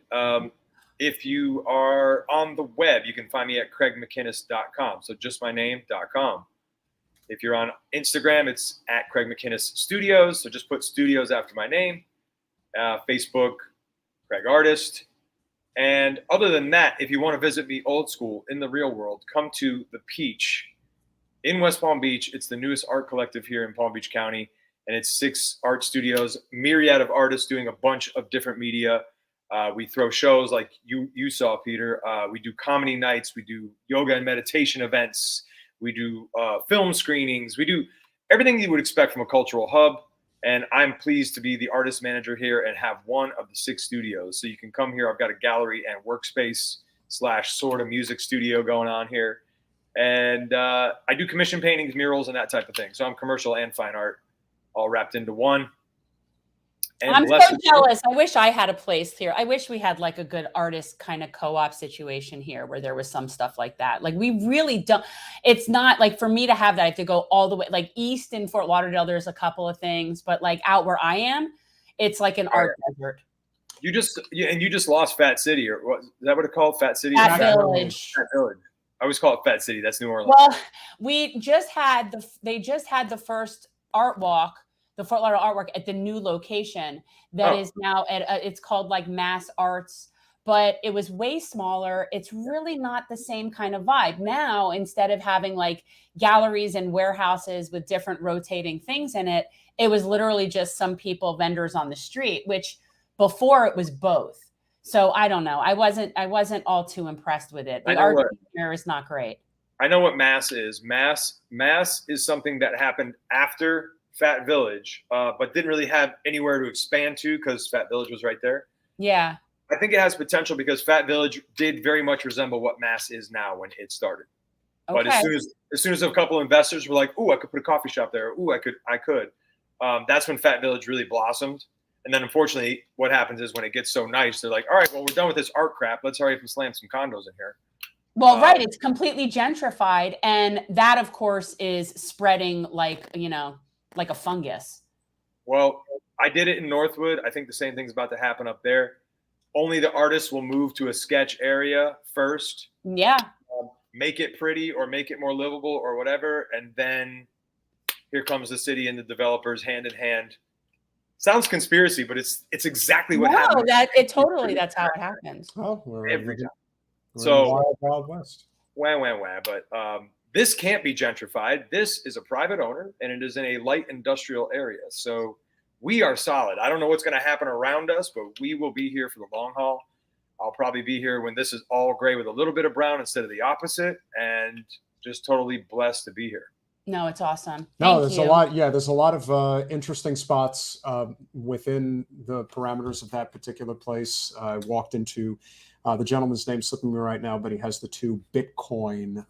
If you are on the web, you can find me at craigmckinnis.com. So just my name.com. If you're on Instagram, it's at Craig McInnis Studios. So just put studios after my name. Facebook, Craig Artist. And other than that, if you want to visit me old school in the real world, come to The Peach in West Palm Beach. It's the newest art collective here in Palm Beach County. And it's 6 art studios, myriad of artists doing a bunch of different media. We throw shows like you saw, Peter. We do comedy nights. We do yoga and meditation events. We do film screenings. We do everything you would expect from a cultural hub. And I'm pleased to be the artist manager here and have one of the 6 studios. So you can come here. I've got a gallery and workspace / sort of music studio going on here. And I do commission paintings, murals, and that type of thing. So I'm commercial and fine art all wrapped into one. And I'm so jealous. I wish I had a place here. I wish we had like a good artist kind of co-op situation here where there was some stuff like that. Like we really don't. It's not like for me to have that, I have to go all the way. Like east in Fort Lauderdale, there's a couple of things, but like out where I am, it's like an art desert. You just lost Fat City, or what is that what it's called? Fat City? Fat Village. Fat Village. I always call it Fat City. That's New Orleans. Well, they just had the first art walk. The Fort Lauderdale artwork at the new location that is now it's called like Mass Arts, but it was way smaller. It's really not the same kind of vibe. Now, instead of having like galleries and warehouses with different rotating things in it, it was literally just some people, vendors on the street, which before it was both. So I don't know. I wasn't all too impressed with it. The art here is not great. I know what Mass is. Mass is something that happened after Fat Village, but didn't really have anywhere to expand to because Fat Village was right there. Yeah. I think it has potential because Fat Village did very much resemble what Mass is now when it started. Okay. But as soon as a couple investors were like, "Ooh, I could put a coffee shop there. Ooh, I could," that's when Fat Village really blossomed. And then unfortunately, what happens is when it gets so nice, they're like, all right, well, we're done with this art crap. Let's hurry up and slam some condos in here. Well, right. It's completely gentrified. And that, of course, is spreading like, you know, like a fungus. Well, I did it in Northwood. I think the same thing's about to happen up there. Only the artists will move to a sketch area first. Yeah. Make it pretty or make it more livable or whatever. And then here comes the city and the developers hand in hand. Sounds conspiracy, but it's exactly what happens. That's how it happens. Oh, we're Every time. So Wild West. Wah. But this can't be gentrified. This is a private owner, and it is in a light industrial area. So we are solid. I don't know what's going to happen around us, but we will be here for the long haul. I'll probably be here when this is all gray with a little bit of brown instead of the opposite, and just totally blessed to be here. No, it's awesome. No, there's a lot. Yeah, there's a lot of interesting spots within the parameters of that particular place. I walked into the gentleman's name slipping me right now, but he has the 2 Bitcoin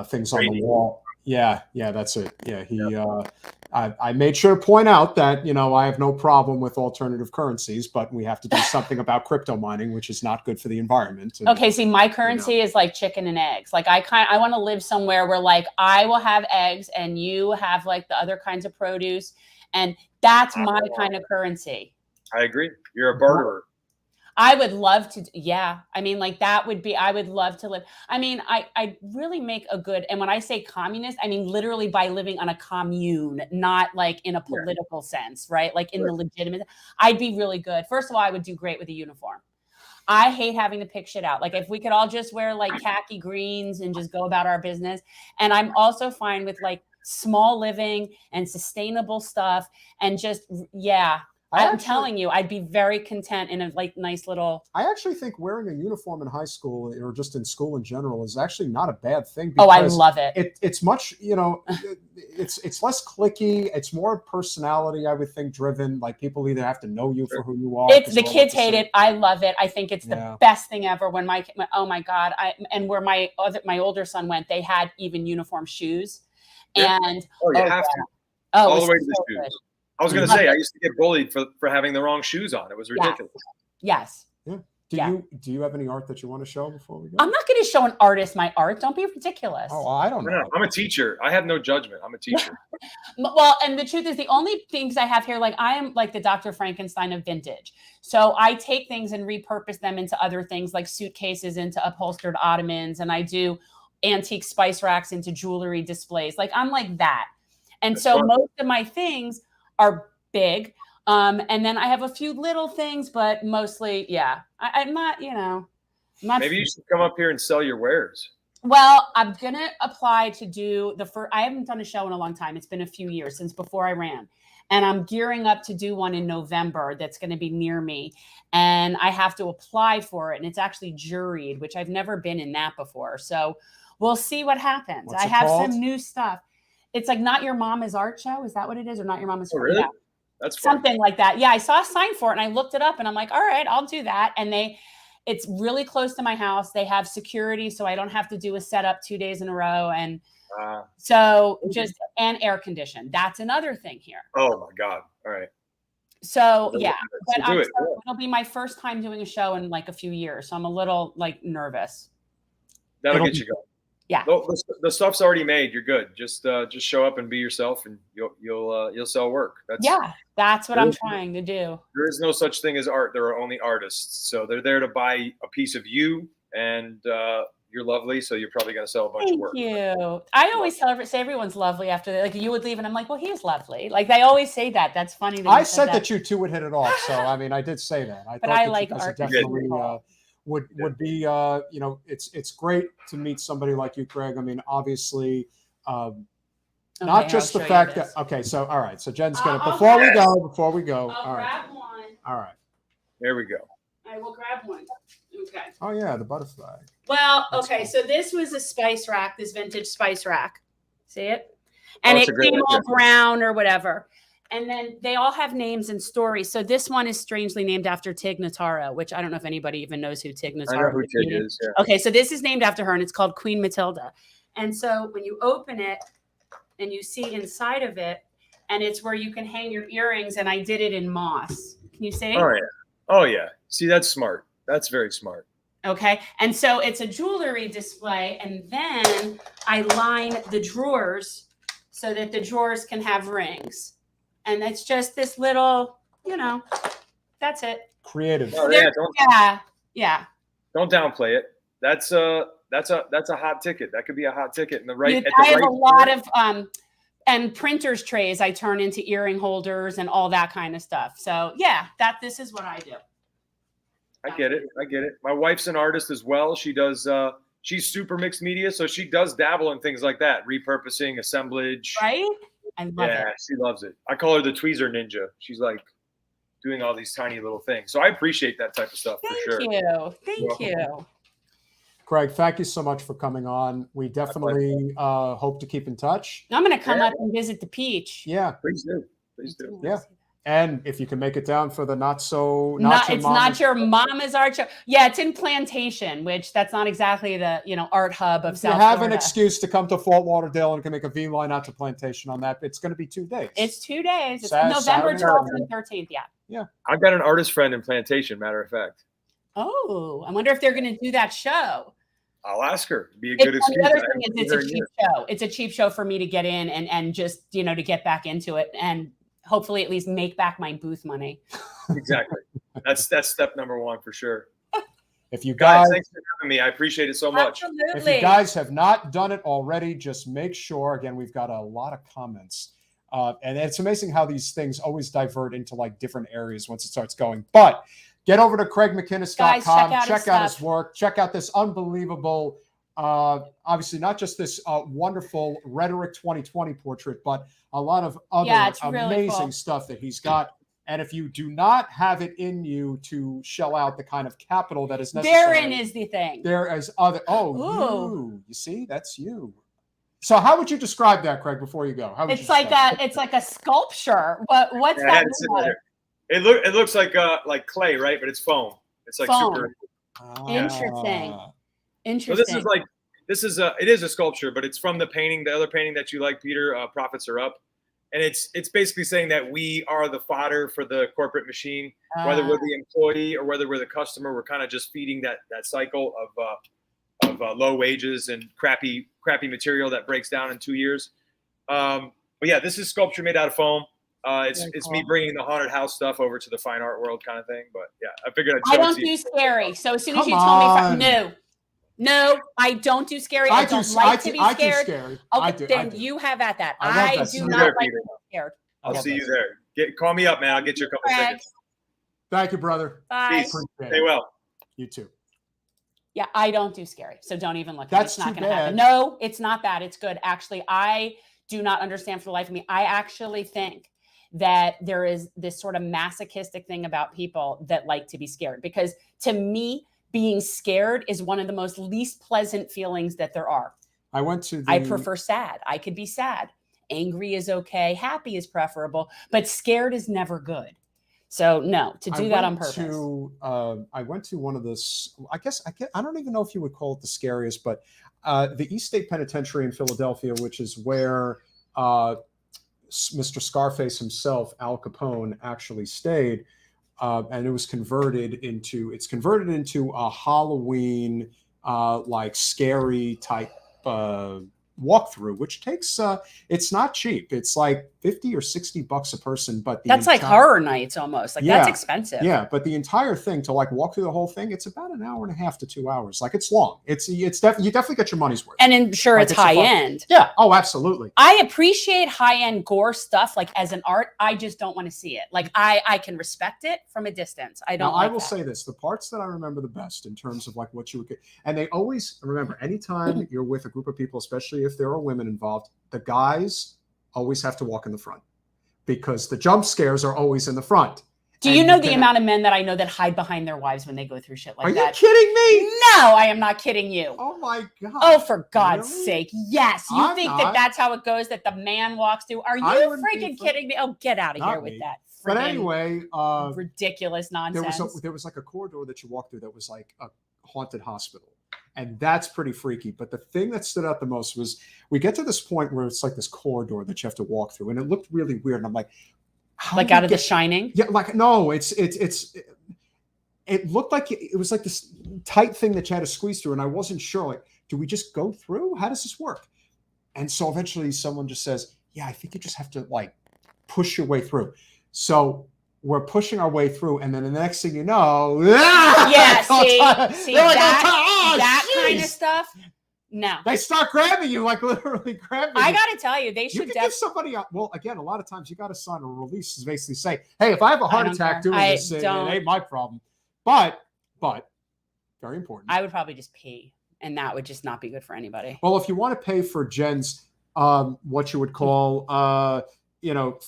things on the wall. Yeah, that's it. Yeah, I made sure to point out that, you know, I have no problem with alternative currencies, but we have to do something about crypto mining, which is not good for the environment. And, okay, see, my currency is like chicken and eggs. Like I want to live somewhere where like I will have eggs and you have like the other kinds of produce, and that's my kind of currency. I agree. You're a barterer. I would love to. Yeah. I mean, like that would be, I would love to live. I mean, I really make a good, and when I say communist, I mean, literally by living on a commune, not like in a political sense, right? Like in the legitimate, I'd be really good. First of all, I would do great with a uniform. I hate having to pick shit out. Like if we could all just wear like khaki greens and just go about our business. And I'm also fine with like small living and sustainable stuff and just, I'm telling you, I'd be very content in a like nice little. I actually think wearing a uniform in high school or just in school in general is actually not a bad thing. Oh, I love it. It's much, you know, it's less cliquey. It's more personality, I would think, driven. Like people either have to know you for who you are. It's the kids hate it. I love it. I think it's the best thing ever. When oh my God, where my older son went, they had even uniform shoes, and you have to all the way to the shoes. Good. I was going to say, I used to get bullied for having the wrong shoes on. It was ridiculous. Yes. Yeah. Do you have any art that you want to show before we go? I'm not going to show an artist my art. Don't be ridiculous. Oh, I don't know. I'm a teacher. I have no judgment. I'm a teacher. Well, and the truth is the only things I have here, like I am like the Dr. Frankenstein of vintage. So I take things and repurpose them into other things like suitcases into upholstered ottomans. And I do antique spice racks into jewelry displays. Like I'm like that. And that's so fun. Most of my things are big. And then I have a few little things, but mostly, I'm not, Maybe you should come up here and sell your wares. Well, I'm going to apply to do I haven't done a show in a long time. It's been a few years since before I ran. And I'm gearing up to do one in November that's going to be near me. And I have to apply for it. And it's actually juried, which I've never been in that before. So we'll see what happens. What's I have some new stuff. It's like Not Your Mama's Art Show. Is that what it is? Or Not Your Mama's Art? Really? Yeah. That's fun. Something like that. Yeah, I saw a sign for it and I looked it up and I'm like, all right, I'll do that. And it's really close to my house. They have security, so I don't have to do a setup 2 days in a row. And and air conditioned. That's another thing here. Oh my God. All right. So but it'll be my first time doing a show in like a few years. So I'm a little like nervous. That'll get you going. Yeah. The stuff's already made. You're good. Just show up and be yourself, and you'll sell work. That's what I'm trying to do. There is no such thing as art. There are only artists. So they're there to buy a piece of you, and you're lovely. So you're probably going to sell a bunch of work. Thank you. I always say everyone's lovely after like you would leave, and I'm like, well, he's lovely. Like they always say that. That's funny. I said that you two would hit it off. So I mean, I did say that. I like art. Definitely. Would be it's great to meet somebody like you, Craig. I mean, obviously, not just the fact that so all right, so Jen's gonna before we go. I'll grab one. All right. There we go. I will grab one. Okay. Oh yeah, the butterfly. Well, that's cool. So this was a spice rack, this vintage spice rack. See it? And it came all brown or whatever. And then they all have names and stories. So this one is strangely named after Tig Notaro, which I don't know if anybody even knows who Tig Notaro is. I know who Tig is. Yeah. Okay, so this is named after her, and it's called Queen Matilda. And so when you open it and you see inside of it, and it's where you can hang your earrings. And I did it in moss. Can you see? Oh yeah. Oh yeah. See, that's smart. That's very smart. Okay. And so it's a jewelry display. And then I line the drawers so that the drawers can have rings. And it's just this little, you know, that's it. Creative. Oh, Yeah. Don't downplay it. That's a hot ticket. That could be a hot ticket. I have a lot of and printers trays I turn into earring holders and all that kind of stuff. So yeah, this is what I do. I get it. My wife's an artist as well. She does she's super mixed media, so she does dabble in things like that, repurposing, assemblage. Right? I love it. Yeah, she loves it. I call her the tweezer ninja. She's like doing all these tiny little things. So I appreciate that type of stuff for sure. Thank you. Craig, thank you so much for coming on. We definitely hope to keep in touch. I'm going to come up and visit the Peach. Yeah. Please do. Yeah. And if you can make it down for the Not Your Mama's art show. Yeah, it's in Plantation, which that's not exactly the art hub of South Florida. You have an excuse to come to Fort Lauderdale and can make a V line out to Plantation on that. It's going to be 2 days. It's 2 days. It's November 12th and 13th. Yeah. I've got an artist friend in Plantation, matter of fact. Oh, I wonder if they're going to do that show. I'll ask her. It'd be a good excuse. The other thing is it's a cheap show. It's a cheap show for me to get in and just, to get back into it and hopefully at least make back my booth money. Exactly. That's step number 1 for sure. If you guys, thanks for having me. I appreciate it so much. Absolutely. If you guys have not done it already, just make sure. Again, we've got a lot of comments. And it's amazing how these things always divert into like different areas once it starts going. But get over to CraigMcInnis.com. Check out his work. Check out this unbelievable, obviously not just this wonderful Rhetoric 2020 portrait, but a lot of other amazing stuff that he's got. And if you do not have it in you to shell out the kind of capital that is necessary, therein is the thing. There is other. You see, that's you. So how would you describe that, Craig? Before you go, it's like a sculpture. What's that? It looks like clay, right? But it's foam. It's like foam. Super Interesting. So it is a sculpture, but it's from the other painting that you like, Peter. Profits Are Up, and it's basically saying that we are the fodder for the corporate machine, whether we're the employee or whether we're the customer. We're kind of just feeding that cycle of low wages and crappy material that breaks down in 2 years. But yeah, this is sculpture made out of foam. It's me bringing the haunted house stuff over to the fine art world kind of thing. But yeah, I figured I'd show I don't do scary. So as soon as you told me, no, I don't do scary. I don't like to be scared. Okay, then you have at that. I do not like to be scared. I'll see you there. Call me up, man. I'll get you a couple tickets. Thank you, brother. Bye. Stay well. You too. Yeah, I don't do scary. So don't even look at it. It's not going to happen. No, it's not bad. It's good. Actually, I do not understand for the life of me. I actually think that there is this sort of masochistic thing about people that like to be scared, because to me, being scared is one of the most least pleasant feelings that there are. I prefer sad. I could be sad. Angry is okay. Happy is preferable, but scared is never good. So no, to do that on purpose. I went to one of those, I don't even know if you would call it the scariest, but the East State Penitentiary in Philadelphia, which is where Mr. Scarface himself, Al Capone, actually stayed. And it was converted into a Halloween, like scary type walkthrough, which takes it's not cheap. It's like $50 or $60 a person, but that's like horror nights almost. Like that's expensive. Yeah, but the entire thing, to like walk through the whole thing, it's about an hour and a half to 2 hours. Like it's long. You definitely get your money's worth. And I'm sure it's high end. Yeah. Oh, absolutely. I appreciate high end gore stuff like as an art. I just don't want to see it. Like I can respect it from a distance. I don't. I will say this: the parts that I remember the best in terms of like what you would get, and they always remember anytime you're with a group of people, especially if there are women involved, the guys always have to walk in the front because the jump scares are always in the front. Do you know the amount of men that I know that hide behind their wives when they go through shit like that? Are you kidding me? No, I am not kidding you. Oh my God. Oh, for God's sake. Yes. You think that's how it goes, that the man walks through? Are you freaking kidding me? Oh, get out of here with that. But anyway, ridiculous nonsense. There was like a corridor that you walked through that was like a haunted hospital. And that's pretty freaky. But the thing that stood out the most was we get to this point where it's like this corridor that you have to walk through. And it looked really weird. And I'm like, how Like out of The Shining? Yeah, like, no, it looked like it was like this tight thing that you had to squeeze through. And I wasn't sure, like, do we just go through? How does this work? And so eventually someone just says, yeah, I think you just have to like push your way through. So we're pushing our way through. And then the next thing you know, Yeah, see like, that kind of stuff. No. They start grabbing you, like literally grabbing you. I got to tell you, they should give somebody well, again, a lot of times you got to sign a release to basically say, hey, if I have a heart attack doing this, it ain't my problem. But very important. I would probably just pee, and that would just not be good for anybody. Well, if you want to pay for Jen's, what you would call,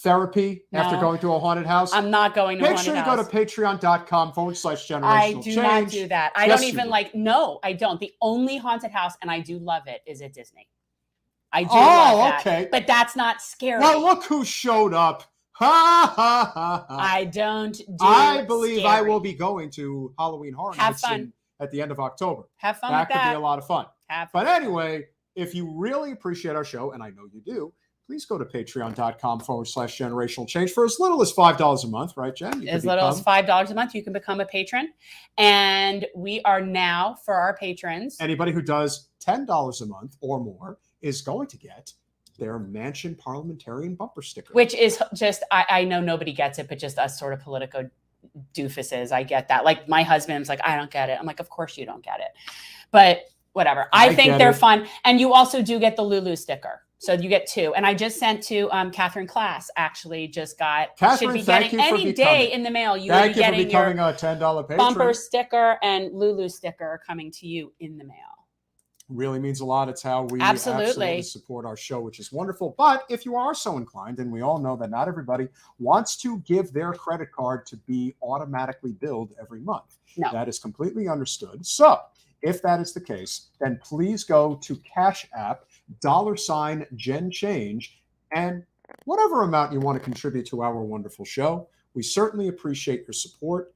therapy after going to a haunted house. I'm not going to a haunted house. Make sure you go to patreon.com/generational I do change. not do that. I don't even no, I don't. The only haunted house, and I do love it, is at Disney. I do love that. Okay. But that's not scary. Well, look who showed up. Ha, ha, ha, ha. I don't do I believe scary. I will be going to Halloween Horror Nights at the end of October. Have fun with that. That could be a lot of fun. But anyway, if you really appreciate our show, and I know you do, please go to patreon.com/generational change for as little as $5 a month, right, Jen? As little as $5 a month, you can become a patron. And we are now, for our patrons, anybody who does $10 a month or more is going to get their Mansion Parliamentarian bumper sticker. Which is just, I know nobody gets it, but just us sort of Politico doofuses. I get that. Like my husband's like, I don't get it. I'm like, of course you don't get it. But whatever. I think they're fun. And you also do get the Lulu sticker. So you get 2. And I just sent to Catherine Class, actually just got, Catherine, should be getting any day in the mail. You will be getting your a $10 patron. bumper sticker and Lulu sticker coming to you in the mail. Really means a lot. It's how we absolutely support our show, which is wonderful. But if you are so inclined, and we all know that not everybody wants to give their credit card to be automatically billed every month. No. That is completely understood. So if that is the case, then please go to Cash App, $GenChange, and whatever amount you want to contribute to our wonderful show. We certainly appreciate your support.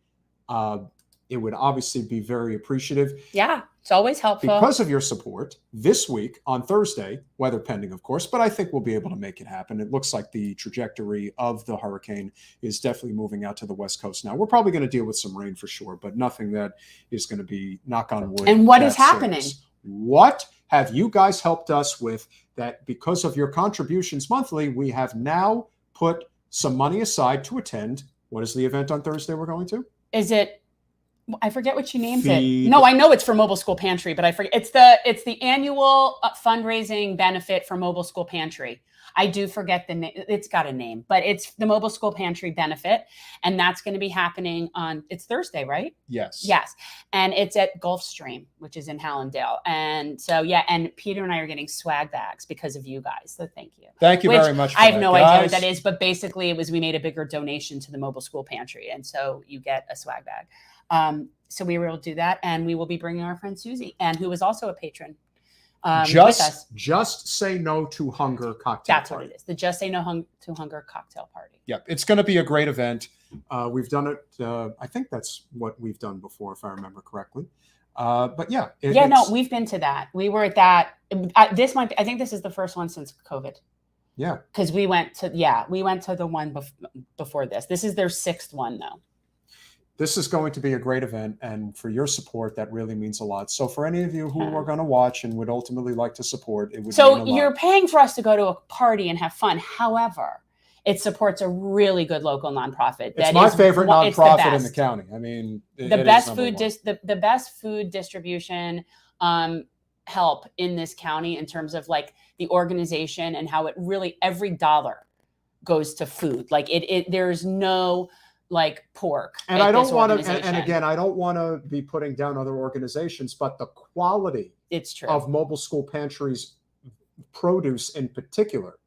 It would obviously be very appreciative. Yeah, it's always helpful. Because of your support, this week on Thursday, weather pending, of course, but I think we'll be able to make it happen. It looks like the trajectory of the hurricane is definitely moving out to the West Coast now. We're probably going to deal with some rain for sure, but nothing that is going to be, knock on wood. And what is happening? What have you guys helped us with that because of your contributions monthly, we have now put some money aside to attend. What is the event on Thursday we're going to? Is it? I forget what she names it. No, I know it's for Mobile School Pantry, but I forget. It's the annual fundraising benefit for Mobile School Pantry. I do forget the name. It's got a name, but it's the Mobile School Pantry benefit. And that's going to be happening it's Thursday, right? Yes. Yes. And it's at Gulfstream, which is in Hallandale. And so, yeah. And Peter and I are getting swag bags because of you guys. So thank you. Thank you very much. I have no idea what that is, but basically we made a bigger donation to the Mobile School Pantry. And so you get a swag bag. So we were able to do that, and we will be bringing our friend Susie, and who is also a patron, with us. Just Say No to Hunger cocktail That's party. what it is. The Just Say No to Hunger cocktail party. Yep. It's going to be a great event. We've done it. I think that's what we've done before, if I remember correctly. But yeah. We've been to that. We were at that this month. I think this is the first one since COVID. Yeah. Because we went to the one before this. This is their 6th one though. This is going to be a great event, and for your support, that really means a lot. So for any of you who are going to watch and would ultimately like to support, it would mean a lot. So you're paying for us to go to a party and have fun. However, it supports a really good local nonprofit. It's my favorite nonprofit in the county. I mean, the best food distribution help in this county in terms of like the organization and how it really every dollar goes to food. Like there's no like pork. And I don't want to, and again, I don't want to be putting down other organizations, but the quality of Mobile School Pantry's produce in particular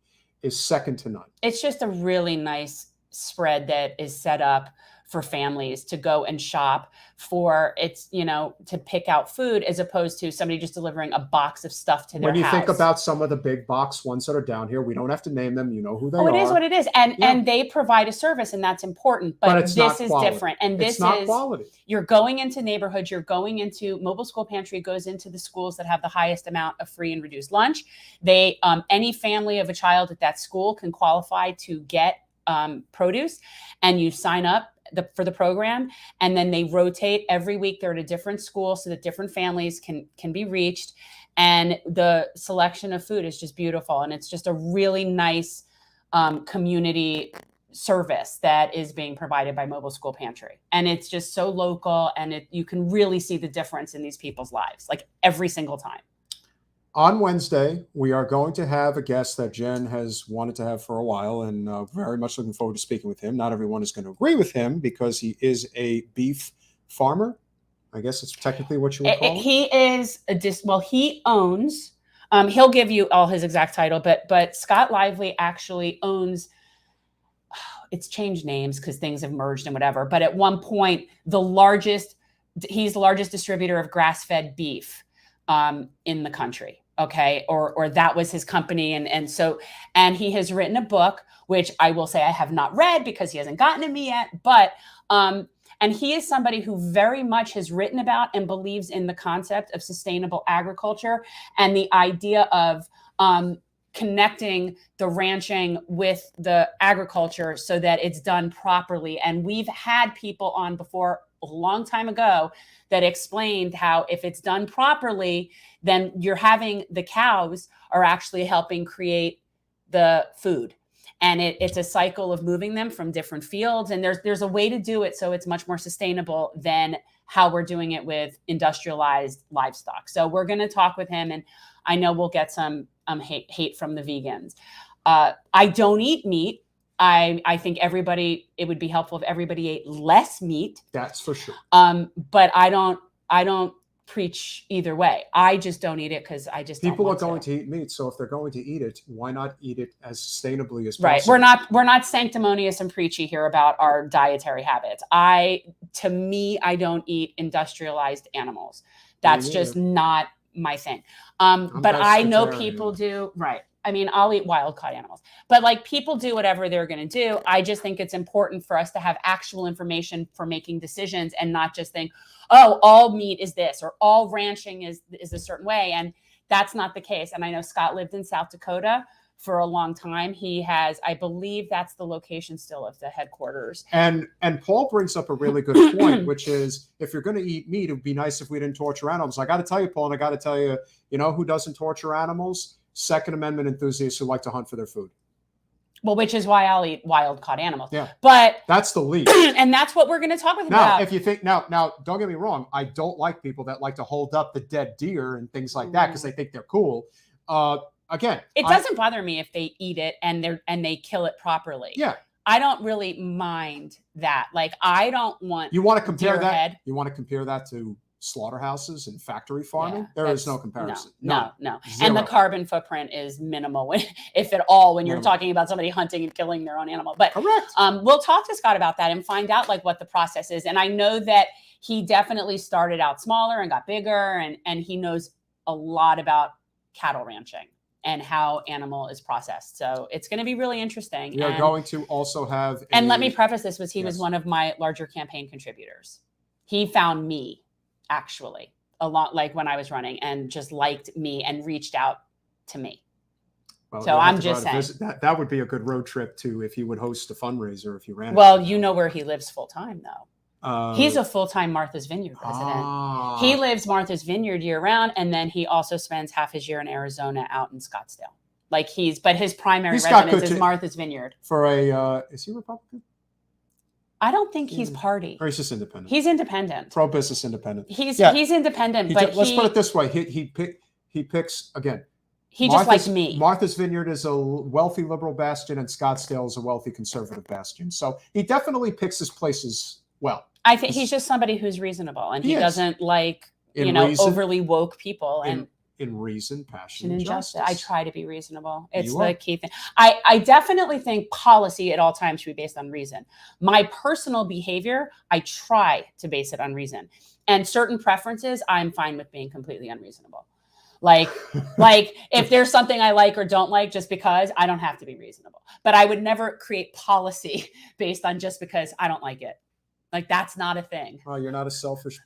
is second to none. It's just a really nice spread that is set up for families to go and shop for to pick out food, as opposed to somebody just delivering a box of stuff to their house. When you think about some of the big box ones that are down here, we don't have to name them. You know who they are. Oh, it is what it is. And they provide a service, and that's important. But this is different. And this is quality. You're going into neighborhoods, you're going into Mobile School Pantry goes into the schools that have the highest amount of free and reduced lunch. They any family of a child at that school can qualify to get produce, and you sign up for the program, and then they rotate every week. They're at a different school so that different families can be reached, and the selection of food is just beautiful. And it's just a really nice community service that is being provided by Mobile School Pantry. And it's just so local, and you can really see the difference in these people's lives, like every single time. On Wednesday, we are going to have a guest that Jen has wanted to have for a while, and very much looking forward to speaking with him. Not everyone is going to agree with him because he is a beef farmer. I guess it's technically what you would call him. He is he owns, he'll give you all his exact title, but Scott Lively actually owns, it's changed names because things have merged and whatever. But at one point, he's the largest distributor of grass-fed beef in the country. Okay. Or that was his company. And he has written a book, which I will say I have not read because he hasn't gotten to me yet, but, and he is somebody who very much has written about and believes in the concept of sustainable agriculture and the idea of, connecting the ranching with the agriculture so that it's done properly. And we've had people on before a long time ago that explained how if it's done properly, then you're having the cows are actually helping create the food. And it's a cycle of moving them from different fields. And there's a way to do it so it's much more sustainable than how we're doing it with industrialized livestock. So we're going to talk with him, and I know we'll get some hate from the vegans. I don't eat meat. I think it would be helpful if everybody ate less meat. That's for sure. But I don't preach either way. I just don't eat it because I just people don't are going to eat meat. So if they're going to eat it, why not eat it as sustainably as possible? Right. We're not sanctimonious and preachy here about our dietary habits. To me, I don't eat industrialized animals. That's just not my thing. But I know people do. Right. I mean, I'll eat wild-caught animals, but like people do whatever they're going to do. I just think it's important for us to have actual information for making decisions and not just think, oh, all meat is this or all ranching is a certain way. And that's not the case. And I know Scott lived in South Dakota for a long time. He has, I believe that's the location still of the headquarters. And Paul brings up a really good point, which is if you're going to eat meat, it would be nice if we didn't torture animals. I got to tell you, Paul, and I got to tell you, you know who doesn't torture animals? Second Amendment enthusiasts who like to hunt for their food. Well, which is why I'll eat wild-caught animals. Yeah, but that's the least. And that's what we're going to talk with now, about. If you think now, don't get me wrong. I don't like people that like to hold up the dead deer and things like that because they think they're cool. Again, it doesn't bother me if they eat it and they kill it properly. Yeah, I don't really mind that. Like, I don't want. You want to compare that? Head. You want to compare that to slaughterhouses and factory farming? Yeah, there is no comparison. No. Zero. And the carbon footprint is minimal, if at all, when you're talking about somebody hunting and killing their own animal. But correct. We'll talk to Scott about that and find out like what the process is. And I know that he definitely started out smaller and got bigger, and he knows a lot about cattle ranching and how animal is processed. So it's going to be really interesting. We are going to also have. And let me preface this: he was one of my larger campaign contributors. He found me. Actually, a lot like when I was running and just liked me and reached out to me. Well, so I'm just saying that would be a good road trip too if you would host a fundraiser if you ran. Well, you know where he lives full time though. He's a full-time Martha's Vineyard resident. He lives Martha's Vineyard year round, and then he also spends half his year in Arizona out in Scottsdale. But his primary residence is Martha's Vineyard. Is he Republican? I don't think he's party. Or he's just independent. He's independent. Pro-business independent. He's independent, but let's put it this way. He picks, again. He just likes me. Martha's Vineyard is a wealthy liberal bastion, and Scottsdale is a wealthy conservative bastion. So he definitely picks his places well. I think he's just somebody who's reasonable, and he doesn't like, overly woke people. And in reason, passion, and and justice. justice. I try to be reasonable. It's You the are. key thing. I definitely think policy at all times should be based on reason. My personal behavior, I try to base it on reason. And certain preferences, I'm fine with being completely unreasonable. Like if there's something I like or don't like just because, I don't have to be reasonable. But I would never create policy based on just because I don't like it. Like, that's not a thing. Oh, you're not a selfish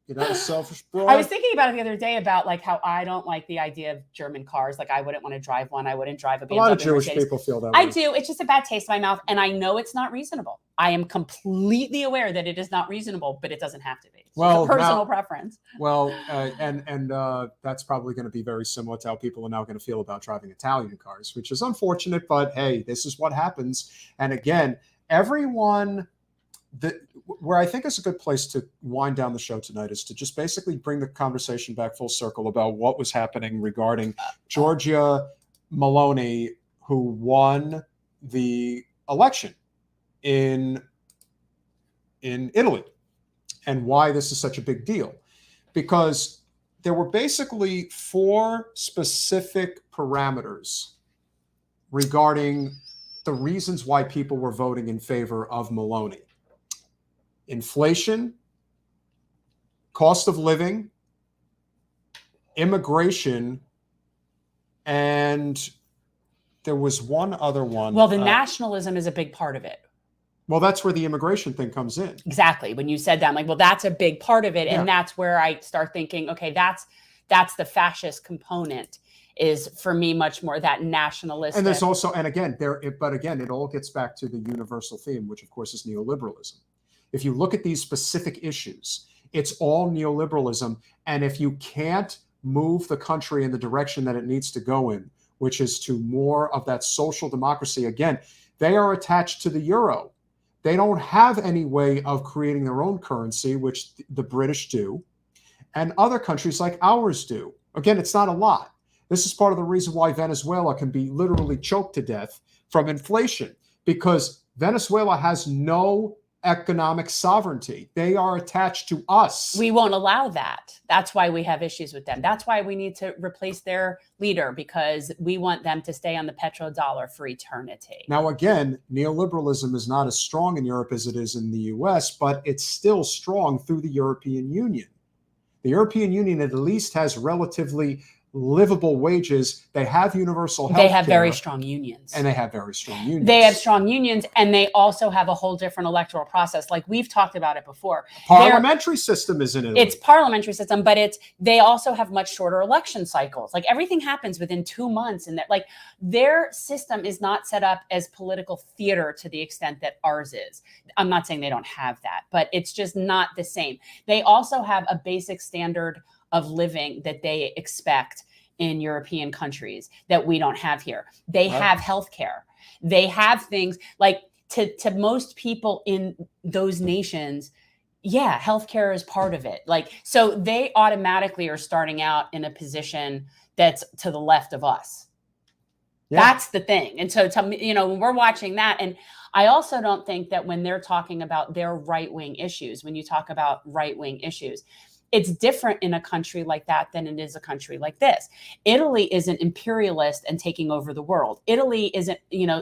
broad. I was thinking about it the other day about like how I don't like the idea of German cars. Like, I wouldn't want to drive one. I wouldn't drive a BMW. A lot of Jewish Mercedes. people feel that way. I do. It's just a bad taste in my mouth. And I know it's not reasonable. I am completely aware that it is not reasonable, but it doesn't have to be. It's Well, a personal now- preference. Well, and that's probably going to be very similar to how people are now going to feel about driving Italian cars, which is unfortunate, but hey, this is what happens. And again, everyone where I think is a good place to wind down the show tonight is to just basically bring the conversation back full circle about what was happening regarding Giorgia Meloni, who won the election in Italy, and why this is such a big deal. Because there were basically 4 specific parameters regarding the reasons why people were voting in favor of Meloni. Inflation, cost of living, immigration, and there was one other one. Well, the nationalism is a big part of it. Well, that's where the immigration thing comes in. Exactly. When you said that, I'm like, well, that's a big part of it. Yeah. And that's where I start thinking, okay, that's the fascist component, is for me much more that nationalistic. And there's also, and again, it all gets back to the universal theme, which of course is neoliberalism. If you look at these specific issues, it's all neoliberalism. And if you can't move the country in the direction that it needs to go in, which is to more of that social democracy, again, they are attached to the euro. They don't have any way of creating their own currency, which the British do, and other countries like ours do. Again, it's not a lot. This is part of the reason why Venezuela can be literally choked to death from inflation, because Venezuela has no economic sovereignty. They are attached to us. We won't allow that. That's why we have issues with them. That's why we need to replace their leader, because we want them to stay on the petrodollar for eternity. Now, again, neoliberalism is not as strong in Europe as it is in the US, but it's still strong through the European Union. The European Union at least has relatively livable wages. They have universal health care. They have very strong unions. And they have very strong unions. They have strong unions, and they also have a whole different electoral process. Like, we've talked about it before. Parliamentary system is in Italy. It's parliamentary system, but they also have much shorter election cycles. Like, everything happens within 2 months, and that, like, their system is not set up as political theater to the extent that ours is. I'm not saying they don't have that, but it's just not the same. They also have a basic standard of living that they expect in European countries that we don't have here. They have healthcare. They have things like, to most people in those nations, yeah, healthcare is part of it. Like, so they automatically are starting out in a position that's to the left of us. Yeah. That's the thing. And so, when we're watching that, and I also don't think that when they're talking about their right-wing issues, when you talk about right-wing issues, it's different in a country like that than it is a country like this. Italy isn't imperialist and taking over the world. Italy isn't,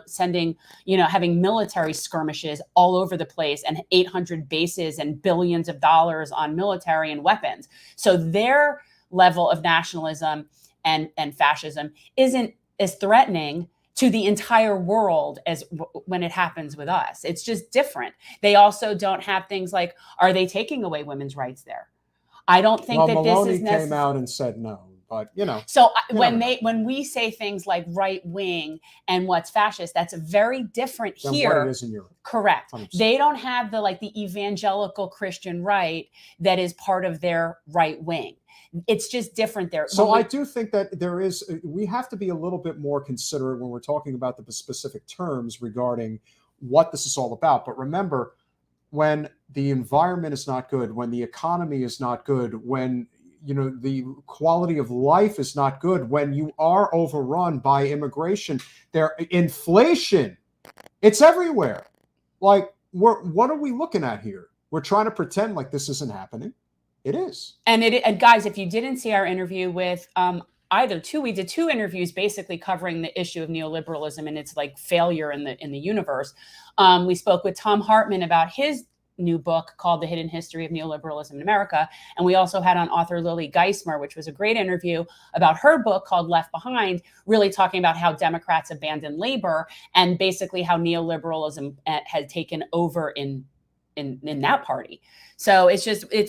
sending, having military skirmishes all over the place and 800 bases and billions of dollars on military and weapons. So their level of nationalism and fascism isn't as threatening to the entire world as when it happens with us. It's just different. They also don't have things like, are they taking away women's rights there? I don't think that Meloni this is necessary. came out and said no, but So when we say things like right wing and what's fascist, that's very different than here. what it is in Europe. Correct. 100%. They don't have the evangelical Christian right that is part of their right wing. It's just different there. So I do think that we have to be a little bit more considerate when we're talking about the specific terms regarding what this is all about. But remember, when the environment is not good, when the economy is not good, when the quality of life is not good, when you are overrun by immigration, inflation, it's everywhere. Like, what are we looking at here? We're trying to pretend like this isn't happening. It is. And guys, if you didn't see our interview with we did two interviews basically covering the issue of neoliberalism and its like failure in the universe. We spoke with Tom Hartman about his new book called The Hidden History of Neoliberalism in America. And we also had on author Lily Geismer, which was a great interview about her book called Left Behind, really talking about how Democrats abandoned labor and basically how neoliberalism had taken over in that party. So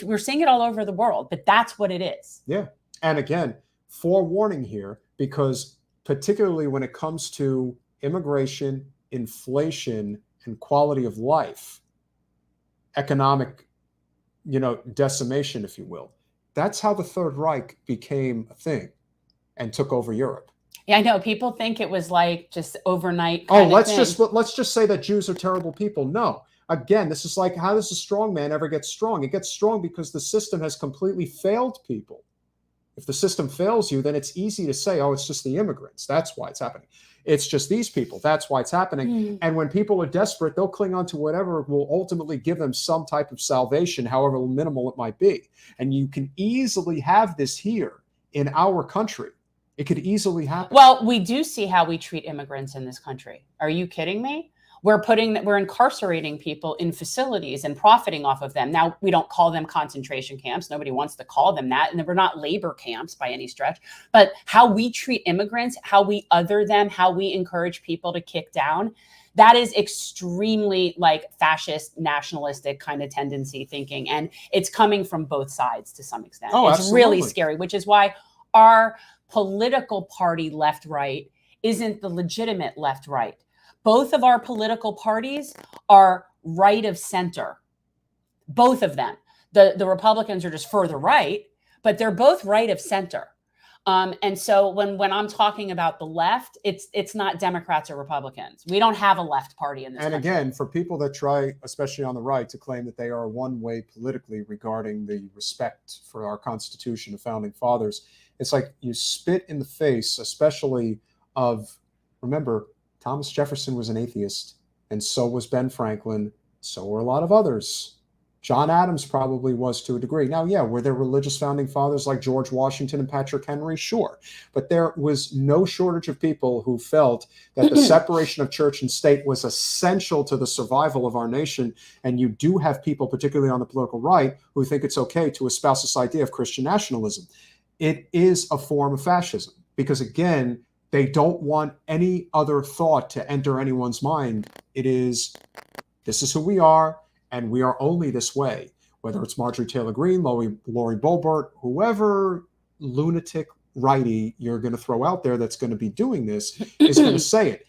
we're seeing it all over the world, but that's what it is. Yeah. And again, forewarning here, because particularly when it comes to immigration, inflation, and quality of life, economic, decimation, if you will. That's how the Third Reich became a thing and took over Europe. Yeah, I know. People think it was like just overnight. Let's just say that Jews are terrible people. No. Again, this is like, how does a strong man ever get strong? It gets strong because the system has completely failed people. If the system fails you, then it's easy to say, oh, it's just the immigrants. That's why it's happening. It's just these people. That's why it's happening. And when people are desperate, they'll cling on to whatever will ultimately give them some type of salvation, however minimal it might be. And you can easily have this here in our country. It could easily happen. Well, we do see how we treat immigrants in this country. Are you kidding me? We're incarcerating people in facilities and profiting off of them. Now, we don't call them concentration camps. Nobody wants to call them that. And we're not labor camps by any stretch. But how we treat immigrants, how we other them, how we encourage people to kick down, that is extremely like fascist, nationalistic kind of tendency thinking. And it's coming from both sides to some extent. Oh, it's absolutely. Really scary, which is why our political party left-right isn't the legitimate left-right. Both of our political parties are right of center. Both of them. The Republicans are just further right, but they're both right of center. And so when I'm talking about the left, it's not Democrats or Republicans. We don't have a left party in this country. Again, for people that try, especially on the right, to claim that they are one way politically regarding the respect for our Constitution, the Founding Fathers, it's like you spit in the face, especially of, remember, Thomas Jefferson was an atheist, and so was Ben Franklin. So were a lot of others. John Adams probably was to a degree. Now, yeah, were there religious founding fathers like George Washington and Patrick Henry? Sure. But there was no shortage of people who felt that the separation of church and state was essential to the survival of our nation. And you do have people, particularly on the political right, who think it's okay to espouse this idea of Christian nationalism. It is a form of fascism because, again, they don't want any other thought to enter anyone's mind. It is, this is who we are, and we are only this way. Whether it's Marjorie Taylor Greene, Lori Boebert, whoever lunatic righty you're going to throw out there that's going to be doing this is going to say it.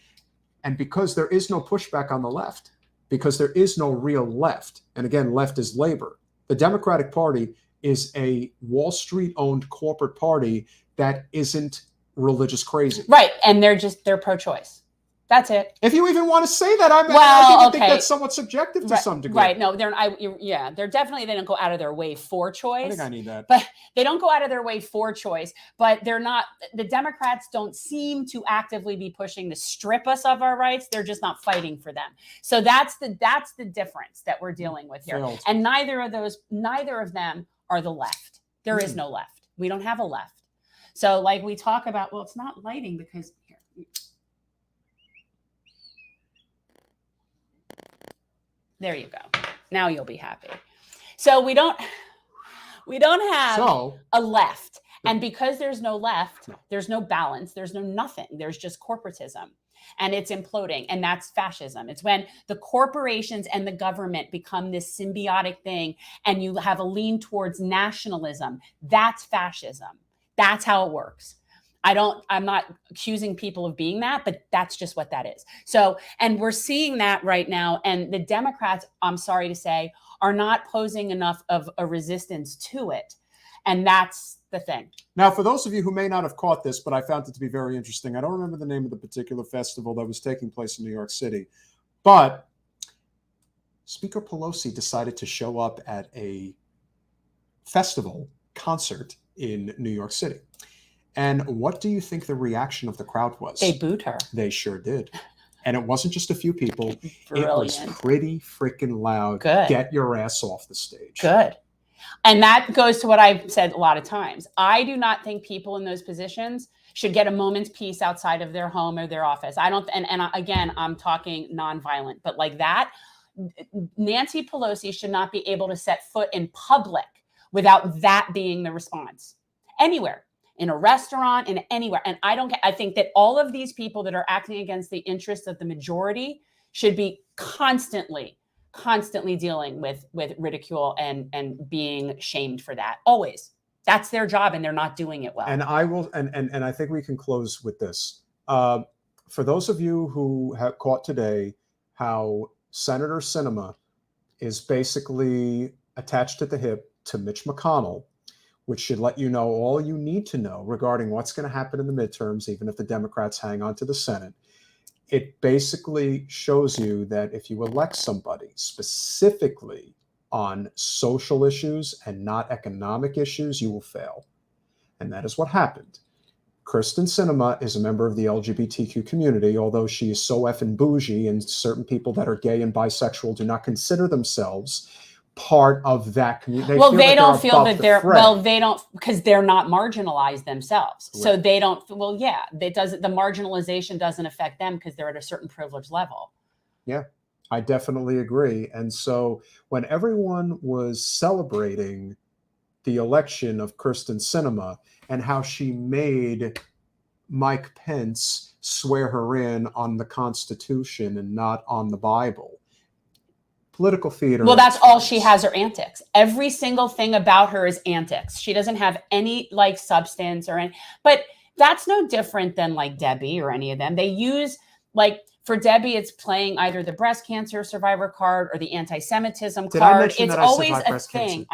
And because there is no pushback on the left, because there is no real left, and again, left is labor, the Democratic Party is a Wall Street-owned corporate party that isn't religious crazy. Right. And they're pro-choice. That's it. If you even want to say that, I think that's somewhat subjective to some degree. Right. No, they're definitely, they don't go out of their way for choice. I think I need that. But they don't go out of their way for choice, but they're not, the Democrats don't seem to actively be pushing to strip us of our rights. They're just not fighting for them. So that's the difference that we're dealing with here. Failed. And neither of them are the left. There is no left. We don't have a left. So like we talk about, well, it's not lighting because here. There you go. Now you'll be happy. So we don't have a left. And because there's no left, there's no balance, there's no nothing. There's just corporatism. And it's imploding. And that's fascism. It's when the corporations and the government become this symbiotic thing and you have a lean towards nationalism. That's fascism. That's how it works. I'm not accusing people of being that, but that's just what that is. So, and we're seeing that right now. And the Democrats, I'm sorry to say, are not posing enough of a resistance to it. And that's the thing. Now, for those of you who may not have caught this, but I found it to be very interesting. I don't remember the name of the particular festival that was taking place in New York City, but Speaker Pelosi decided to show up at a festival concert in New York City. And what do you think the reaction of the crowd was? They booed her. They sure did. And it wasn't just a few people. Brilliant. It was pretty freaking loud. Good. Get your ass off the stage. Good. And that goes to what I've said a lot of times. I do not think people in those positions should get a moment's peace outside of their home or their office. I don't, and again, I'm talking nonviolent, but like that, Nancy Pelosi should not be able to set foot in public without that being the response. Anywhere, in a restaurant, in anywhere. And I think that all of these people that are acting against the interests of the majority should be constantly dealing with ridicule and being shamed for that. Always. That's their job, and they're not doing it well. And I will, and I think we can close with this. For those of you who have caught today how Senator Sinema is basically attached at the hip to Mitch McConnell, which should let you know all you need to know regarding what's going to happen in the midterms, even if the Democrats hang on to the Senate. It basically shows you that if you elect somebody specifically on social issues and not economic issues, you will fail. And that is what happened. Kyrsten Sinema is a member of the LGBTQ community, although she is so effing bougie, and certain people that are gay and bisexual do not consider themselves part of that community. They don't feel that they're, they don't, because they're not marginalized themselves. Right. So they don't, the marginalization doesn't affect them because they're at a certain privilege level. Yeah, I definitely agree. And so when everyone was celebrating the election of Kyrsten Sinema and how she made Mike Pence swear her in on the Constitution and not on the Bible, political theater. Well, that's all she has are antics. Every single thing about her is antics. She doesn't have any like substance or any, but that's no different than like Debbie or any of them. They use like, for Debbie, it's playing either the breast cancer survivor card or the anti-Semitism card. It's always a thing.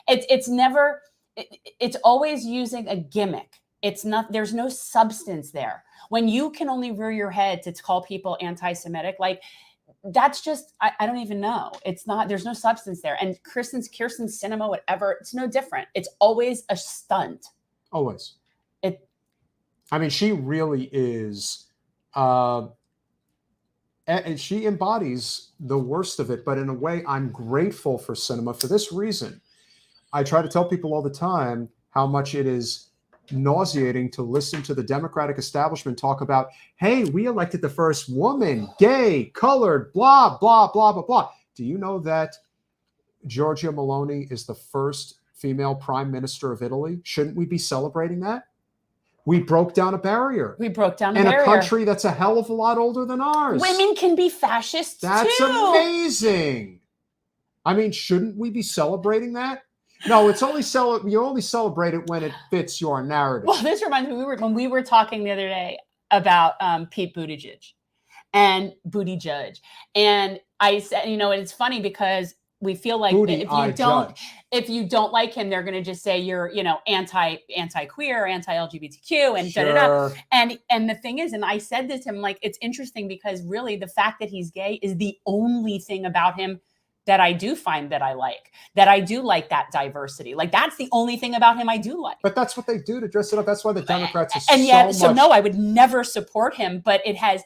It's always using a gimmick. It's not, there's no substance there. When you can only rear your head to call people anti-Semitic, like that's just, I don't even know. It's not, there's no substance there. And Kyrsten Sinema, whatever, it's no different. It's always a stunt. Always. I mean, she really is, and she embodies the worst of it. But in a way, I'm grateful for Sinema for this reason. I try to tell people all the time how much it is nauseating to listen to the Democratic establishment talk about, hey, we elected the first woman, gay, colored, blah, blah, blah, blah, blah. Do you know that Giorgia Meloni is the first female prime minister of Italy? Shouldn't we be celebrating that? We broke down a barrier. We broke down in a country that's a hell of a lot older than ours. Women can be fascist too. That's amazing. I mean, shouldn't we be celebrating that? No, it's only you only celebrate it when it fits your narrative. Well, this reminds me, when we were talking the other day about Pete Buttigieg, and I said, you know, and it's funny because we feel like if you don't like him, they're going to just say you're, you know, anti-queer, anti-LGBTQ, and sure. da-da-da. And the thing is, and I said this to him, like, it's interesting because really the fact that he's gay is the only thing about him that I do find that I like, that I do like that diversity. Like that's the only thing about him I do like. But that's what they do to dress it up. That's why the Democrats are and yet, so no, I would never support him, but it has,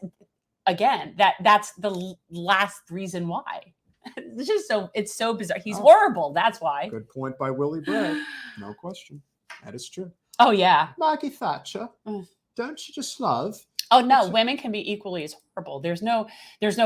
again, that's the last reason why. It's just it's so bizarre. He's horrible. That's why. Good point by Willie Bragg. No question. That is true. Oh yeah. Maggie Thatcher. Don't you just love? Oh no, women can be equally as horrible. There's no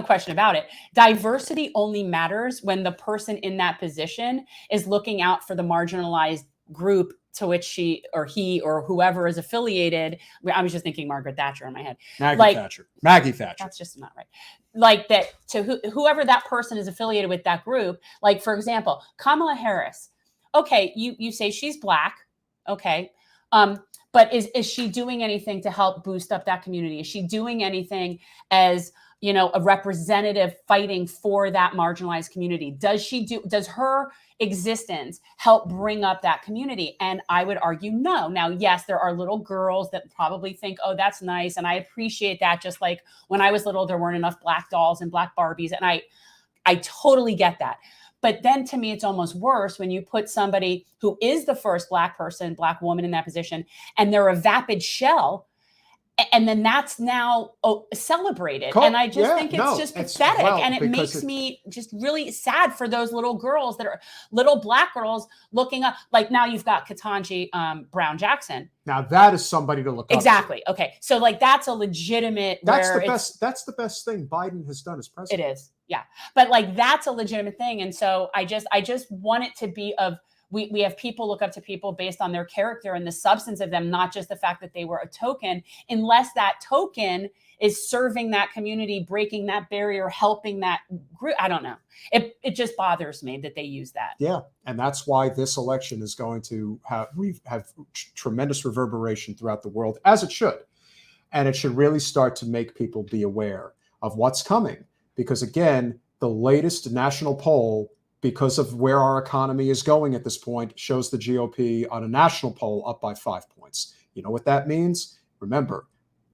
question about it. Diversity only matters when the person in that position is looking out for the marginalized group to which she or he or whoever is affiliated. I was just thinking Margaret Thatcher in my head. Maggie Thatcher. That's just not right. Like that to whoever that person is affiliated with that group. Like for example, Kamala Harris. Okay, you say she's Black. Okay. But is she doing anything to help boost up that community? Is she doing anything as, you know, a representative fighting for that marginalized community? Does her existence help bring up that community? And I would argue no. Now, yes, there are little girls that probably think, oh, that's nice. And I appreciate that. Just like when I was little, there weren't enough Black dolls and Black Barbies. And I totally get that. But then to me, it's almost worse when you put somebody who is the first Black person, Black woman in that position, and they're a vapid shell. and then that's now celebrated. And I just think it's just pathetic. And it makes me just really sad for those little girls that are little Black girls looking up. Like now you've got Ketanji Brown Jackson. Now that is somebody to look up. Exactly. Okay. So like that's a legitimate. That's the best thing Biden has done as president. It is. Yeah. But like that's a legitimate thing. And so I just want it to be we have people look up to people based on their character and the substance of them, not just the fact that they were a token, unless that token is serving that community, breaking that barrier, helping that group. I don't know. It just bothers me that they use that. Yeah. And that's why this election is going to have tremendous reverberation throughout the world, as it should. And it should really start to make people be aware of what's coming. Because again, the latest national poll, because of where our economy is going at this point, shows the GOP on a national poll up by 5 points. You know what that means? Remember,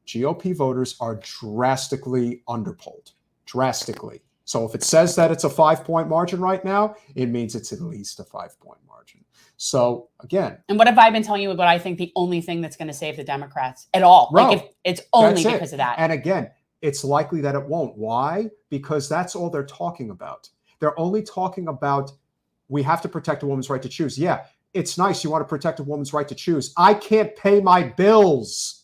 GOP voters are drastically underpolled, drastically. So if it says that it's a 5-point margin right now, it means it's at least a 5-point margin. So again. And what have I been telling you about? I think the only thing that's going to save the Democrats at all, like if it's only because of that. And again, it's likely that it won't. Why? Because that's all they're talking about. They're only talking about, we have to protect a woman's right to choose. Yeah, it's nice. You want to protect a woman's right to choose. I can't pay my bills.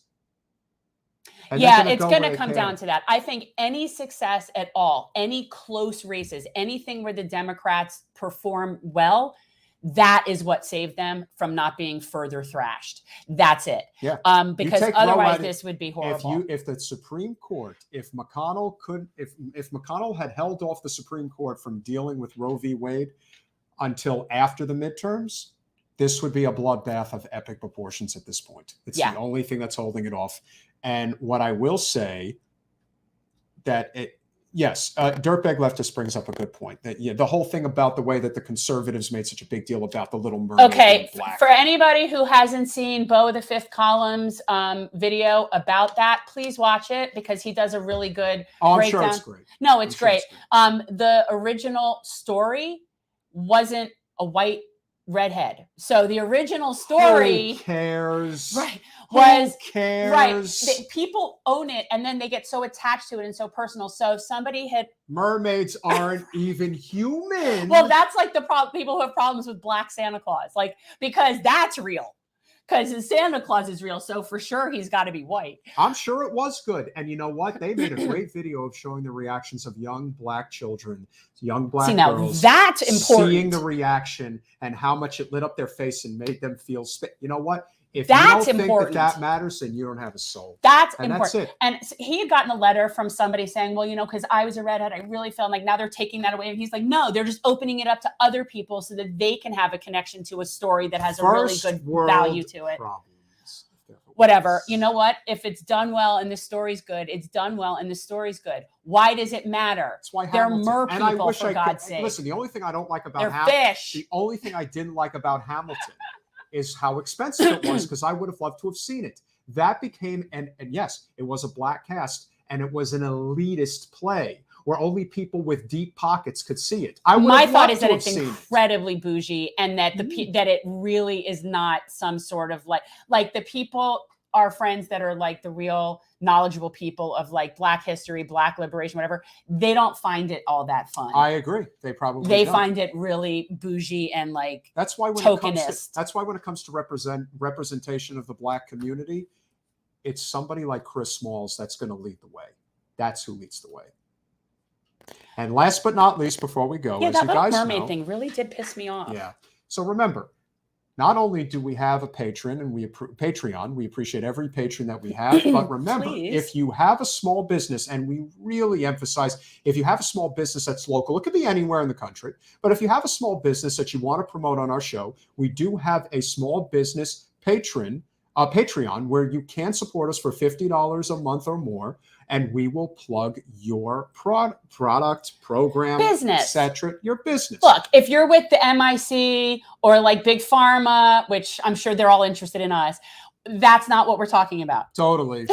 And yeah, it's going to come down to that. I think any success at all, any close races, anything where the Democrats perform well, that is what saved them from not being further thrashed. That's it. Yeah. Because otherwise this would be horrible. If the Supreme Court, if McConnell had held off the Supreme Court from dealing with Roe v. Wade until after the midterms, this would be a bloodbath of epic proportions at this point. It's the only thing that's holding it off. And what I will say Dirtbag Leftist brings up a good point. That the whole thing about the way that the conservatives made such a big deal about the Little Mermaid. Okay, for anybody who hasn't seen Beau the Fifth Column's video about that, please watch it because he does a really good breakdown. I'm sure it's great. No, it's great. The original story wasn't a white redhead. So the original story. Who cares? Right. Who cares? Right. People own it and then they get so attached to it and so personal. So if somebody had. Mermaids aren't even human. Well, that's like the problem. People who have problems with Black Santa Claus, like, because that's real. Because Santa Claus is real. So for sure, he's got to be white. I'm sure it was good. And you know what? They made a great video of showing the reactions of young Black children, young Black girls. That's important. Seeing the reaction and how much it lit up their face and made them feel, you know what? If that's you don't important. think that matters, then you don't have a soul. That's and important. That's it. And he had gotten a letter from somebody saying, well, because I was a redhead, I really felt like now they're taking that away. And he's like, no, they're just opening it up to other people so that they can have a connection to a story that has a really good value to it. Whatever. You know what? If it's done well and the story's good, it's done well and the story's good. Why does it matter? That's why they're mer people, for God's sake. Listen, the only thing I don't like about the only thing I didn't like about Hamilton is how expensive it was, because I would have loved to have seen it. That became, and yes, it was a Black cast, and it was an elitist play where only people with deep pockets could see it. My thought is that it's incredibly bougie, and that that it really is not some sort of like the people, our friends that are like the real knowledgeable people of like Black history, Black liberation, whatever, they don't find it all that fun. I agree. They don't. Find it really bougie and like that's why when it comes to representation of the Black community, it's somebody like Chris Smalls that's going to lead the way. That's who leads the way. And last but not least, before we go, as that you guys mermaid know, thing really did piss me off. Yeah. So remember, not only do we have a patron and Patreon, we appreciate every patron that we have, but remember, if you have a small business, and we really emphasize, if you have a small business that's local, it could be anywhere in the country, but if you have a small business that you want to promote on our show, we do have a small business Patreon where you can support us for $50 a month or more, and we will plug your product, program, business, etc. Your business. Look, if you're with the MIC or like Big Pharma, which I'm sure they're all interested in us, that's not what we're talking about. Totally.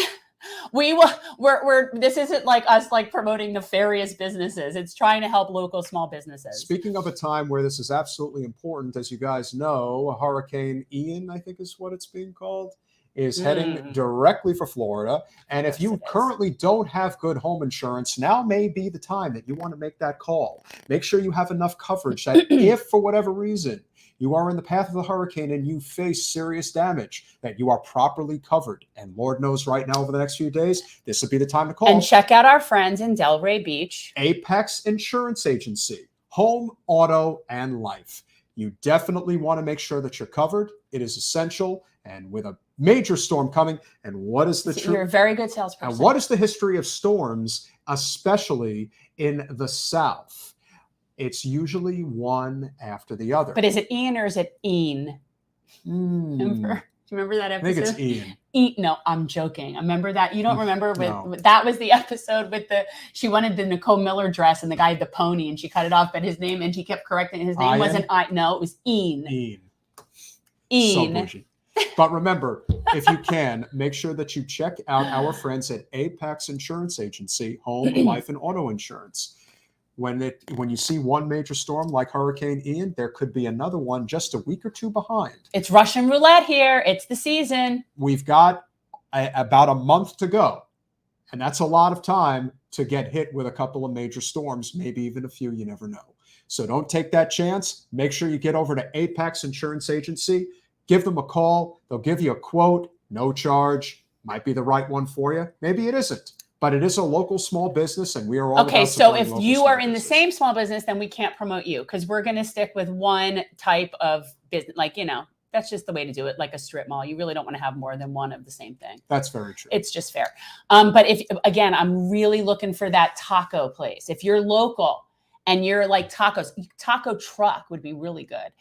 This isn't like us like promoting nefarious businesses. It's trying to help local small businesses. Speaking of a time where this is absolutely important, as you guys know, Hurricane Ian, I think is what it's being called, is heading directly for Florida. And if you currently don't have good home insurance, now may be the time that you want to make that call. Make sure you have enough coverage that if for whatever reason you are in the path of the hurricane and you face serious damage, that you are properly covered. And Lord knows right now over the next few days, this would be the time to call. And check out our friends in Delray Beach. Apex Insurance Agency, home, auto, and life. You definitely want to make sure that you're covered. It is essential. And with a major storm coming, and what is the truth? You're a very good salesperson. And what is the history of storms, especially in the South? It's usually one after the other. But is it Ian or is it Ian? Remember? Do you remember that episode? I think it's Ian. No, I'm joking. I remember that. You don't remember that was the episode with she wanted the Nicole Miller dress and the guy had the pony and she cut it off, but his name, and she kept correcting his name wasn't no, it was Ian. So bougie. But remember, if you can, make sure that you check out our friends at Apex Insurance Agency, home, life, and auto insurance. When you see one major storm like Hurricane Ian, there could be another one just a week or two behind. It's Russian roulette here. It's the season. We've got about a month to go. And that's a lot of time to get hit with a couple of major storms, maybe even a few, you never know. So don't take that chance. Make sure you get over to Apex Insurance Agency. Give them a call. They'll give you a quote, no charge. Might be the right one for you. Maybe it isn't. But it is a local small business, and we are all okay. So if you are in the same small business, then we can't promote you because we're going to stick with one type of business. Like, that's just the way to do it. Like a strip mall, you really don't want to have more than one of the same thing. That's very true. It's just fair. But again, I'm really looking for that taco place. If you're local and you're like tacos, taco truck would be really good.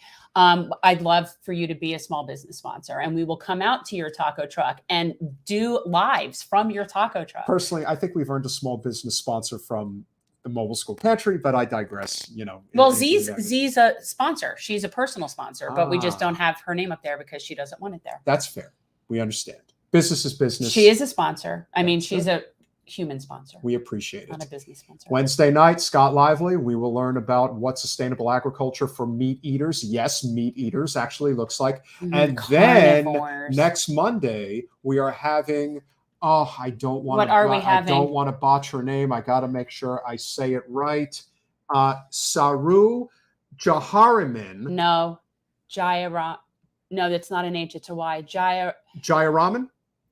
I'd love for you to be a small business sponsor, and we will come out to your taco truck and do lives from your taco truck. Personally, I think we've earned a small business sponsor from the Mobile School Pantry, but I digress. Well, Z's a sponsor. She's a personal sponsor, but we just don't have her name up there because she doesn't want it there. That's fair. We understand. Business is business. She is a sponsor. I mean, she's a human sponsor. We appreciate it. Not a business sponsor. Wednesday night, Scott Lively, we will learn about what sustainable agriculture for meat eaters. Yes, meat eaters actually looks like. And then next Monday, we are having, I don't want to botch her name. I got to make sure I say it right. Saru Jahariman. No, no, that's not an H, it's a Y. Jayaraman?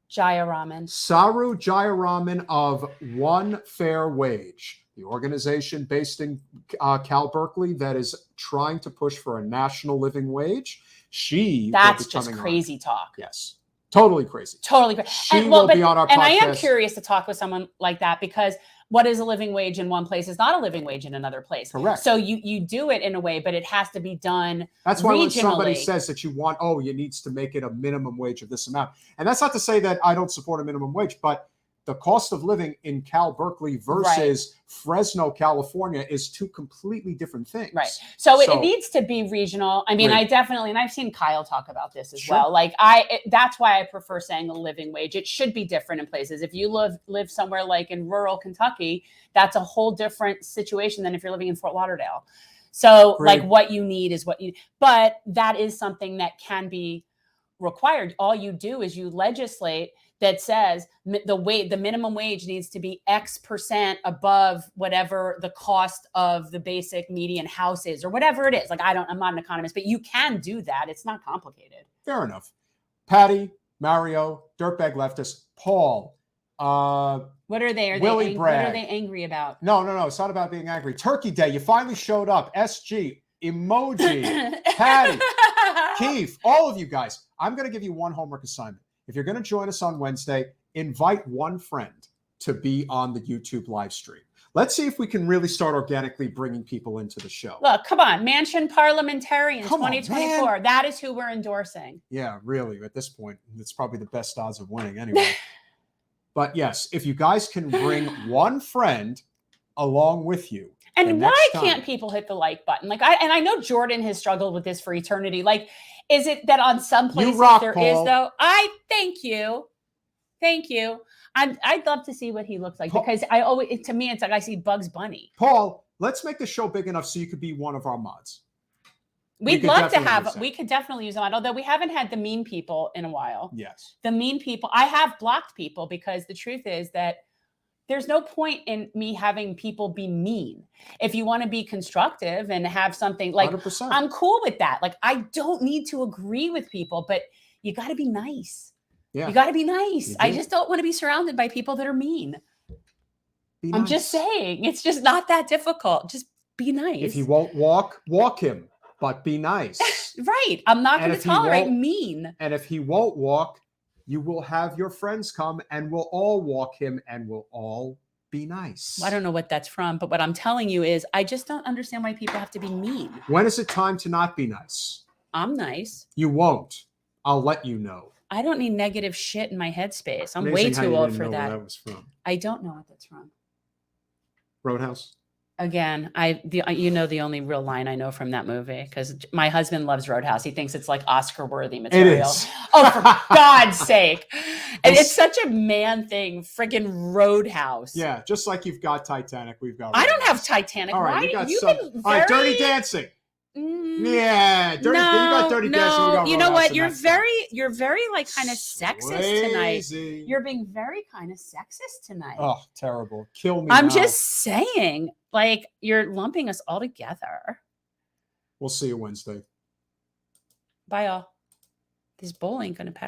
Jayaraman. Saru Jayaraman of One Fair Wage, the organization based in Cal Berkeley that is trying to push for a national living wage. That's just crazy talk. Yes, totally crazy. Totally crazy. She will be on our podcast. And I am curious to talk with someone like that because what is a living wage in one place is not a living wage in another place. Correct. So you do it in a way, but it has to be done That's why regionally. When somebody says that you needs to make it a minimum wage of this amount. And that's not to say that I don't support a minimum wage, but the cost of living in Cal Berkeley versus Fresno, California is two completely different things. Right. So it needs to be regional. I mean, I definitely, and I've seen Kyle talk about this as well. Like that's why I prefer saying a living wage. It should be different in places. If you live somewhere like in rural Kentucky, that's a whole different situation than if you're living in Fort Lauderdale. So like what you need is what you, but that is something that can be required. All you do is you legislate that says the minimum wage needs to be X% above whatever the cost of the basic median house is or whatever it is. Like I'm not an economist, but you can do that. It's not complicated. Fair enough. Patty, Mario, Dirtbag Leftist, Paul. What are they? What are they angry about? No. It's not about being angry. Turkey Day. You finally showed up. SG, emoji, Patty, Keith, all of you guys. I'm going to give you one homework assignment. If you're going to join us on Wednesday, invite one friend to be on the YouTube live stream. Let's see if we can really start organically bringing people into the show. Look, come on. Mansion Parliamentary in 2024. That is who we're endorsing. Yeah, really. At this point, it's probably the best odds of winning anyway. But yes, if you guys can bring one friend along with you. And why can't people hit the like button? I know Jordan has struggled with this for eternity. Is it that on some places is though? Thank you. I'd love to see what he looks like because to me it's like I see Bugs Bunny. Paul, let's make the show big enough so you could be one of our mods. We'd could love to definitely have, use that. we could definitely use them, although we haven't had the mean people in a while. Yes. The mean people, I have blocked people because the truth is that there's no point in me having people be mean. If you want to be constructive and have something like, 100%. I'm cool with that. Like, I don't need to agree with people, but you got to be nice. Yeah. You got to be nice. You I do. just don't want to be surrounded by people that are mean. Be I'm nice. just saying, it's just not that difficult. Just be nice. If he won't walk him, but be nice. Right. I'm not And going to if he tolerate won't- mean. And if he won't walk, you will have your friends come and we'll all walk him and we'll all be nice. I don't know what that's from, but what I'm telling you is I just don't understand why people have to be mean. When is it time to not be nice? I'm nice. You won't. I'll let you know. I don't need negative shit in my headspace. I'm Amazing way how too you old didn't for know where that. that was from. I don't know what that's from. Roadhouse. Again, you know the only real line I know from that movie, because my husband loves Roadhouse. He thinks it's like Oscar-worthy material. It is. Oh, for God's sake. And it's such a man thing, friggin' Roadhouse. Yeah, just like you've got Titanic, we've got I don't have Roadhouse. Titanic. All right, Why? you got You've some. been All right, very- Dirty Dancing. Mm, Yeah, Dirty. you got Dirty Dancing. We got you know Roadhouse what? in You're that spot. very like kind of sexist tonight. Swayze. You're being very kind of sexist tonight. Oh, terrible. Kill me I'm now. just saying, like, you're lumping us all together. We'll see you Wednesday. Bye, all. This bowl ain't gonna pack.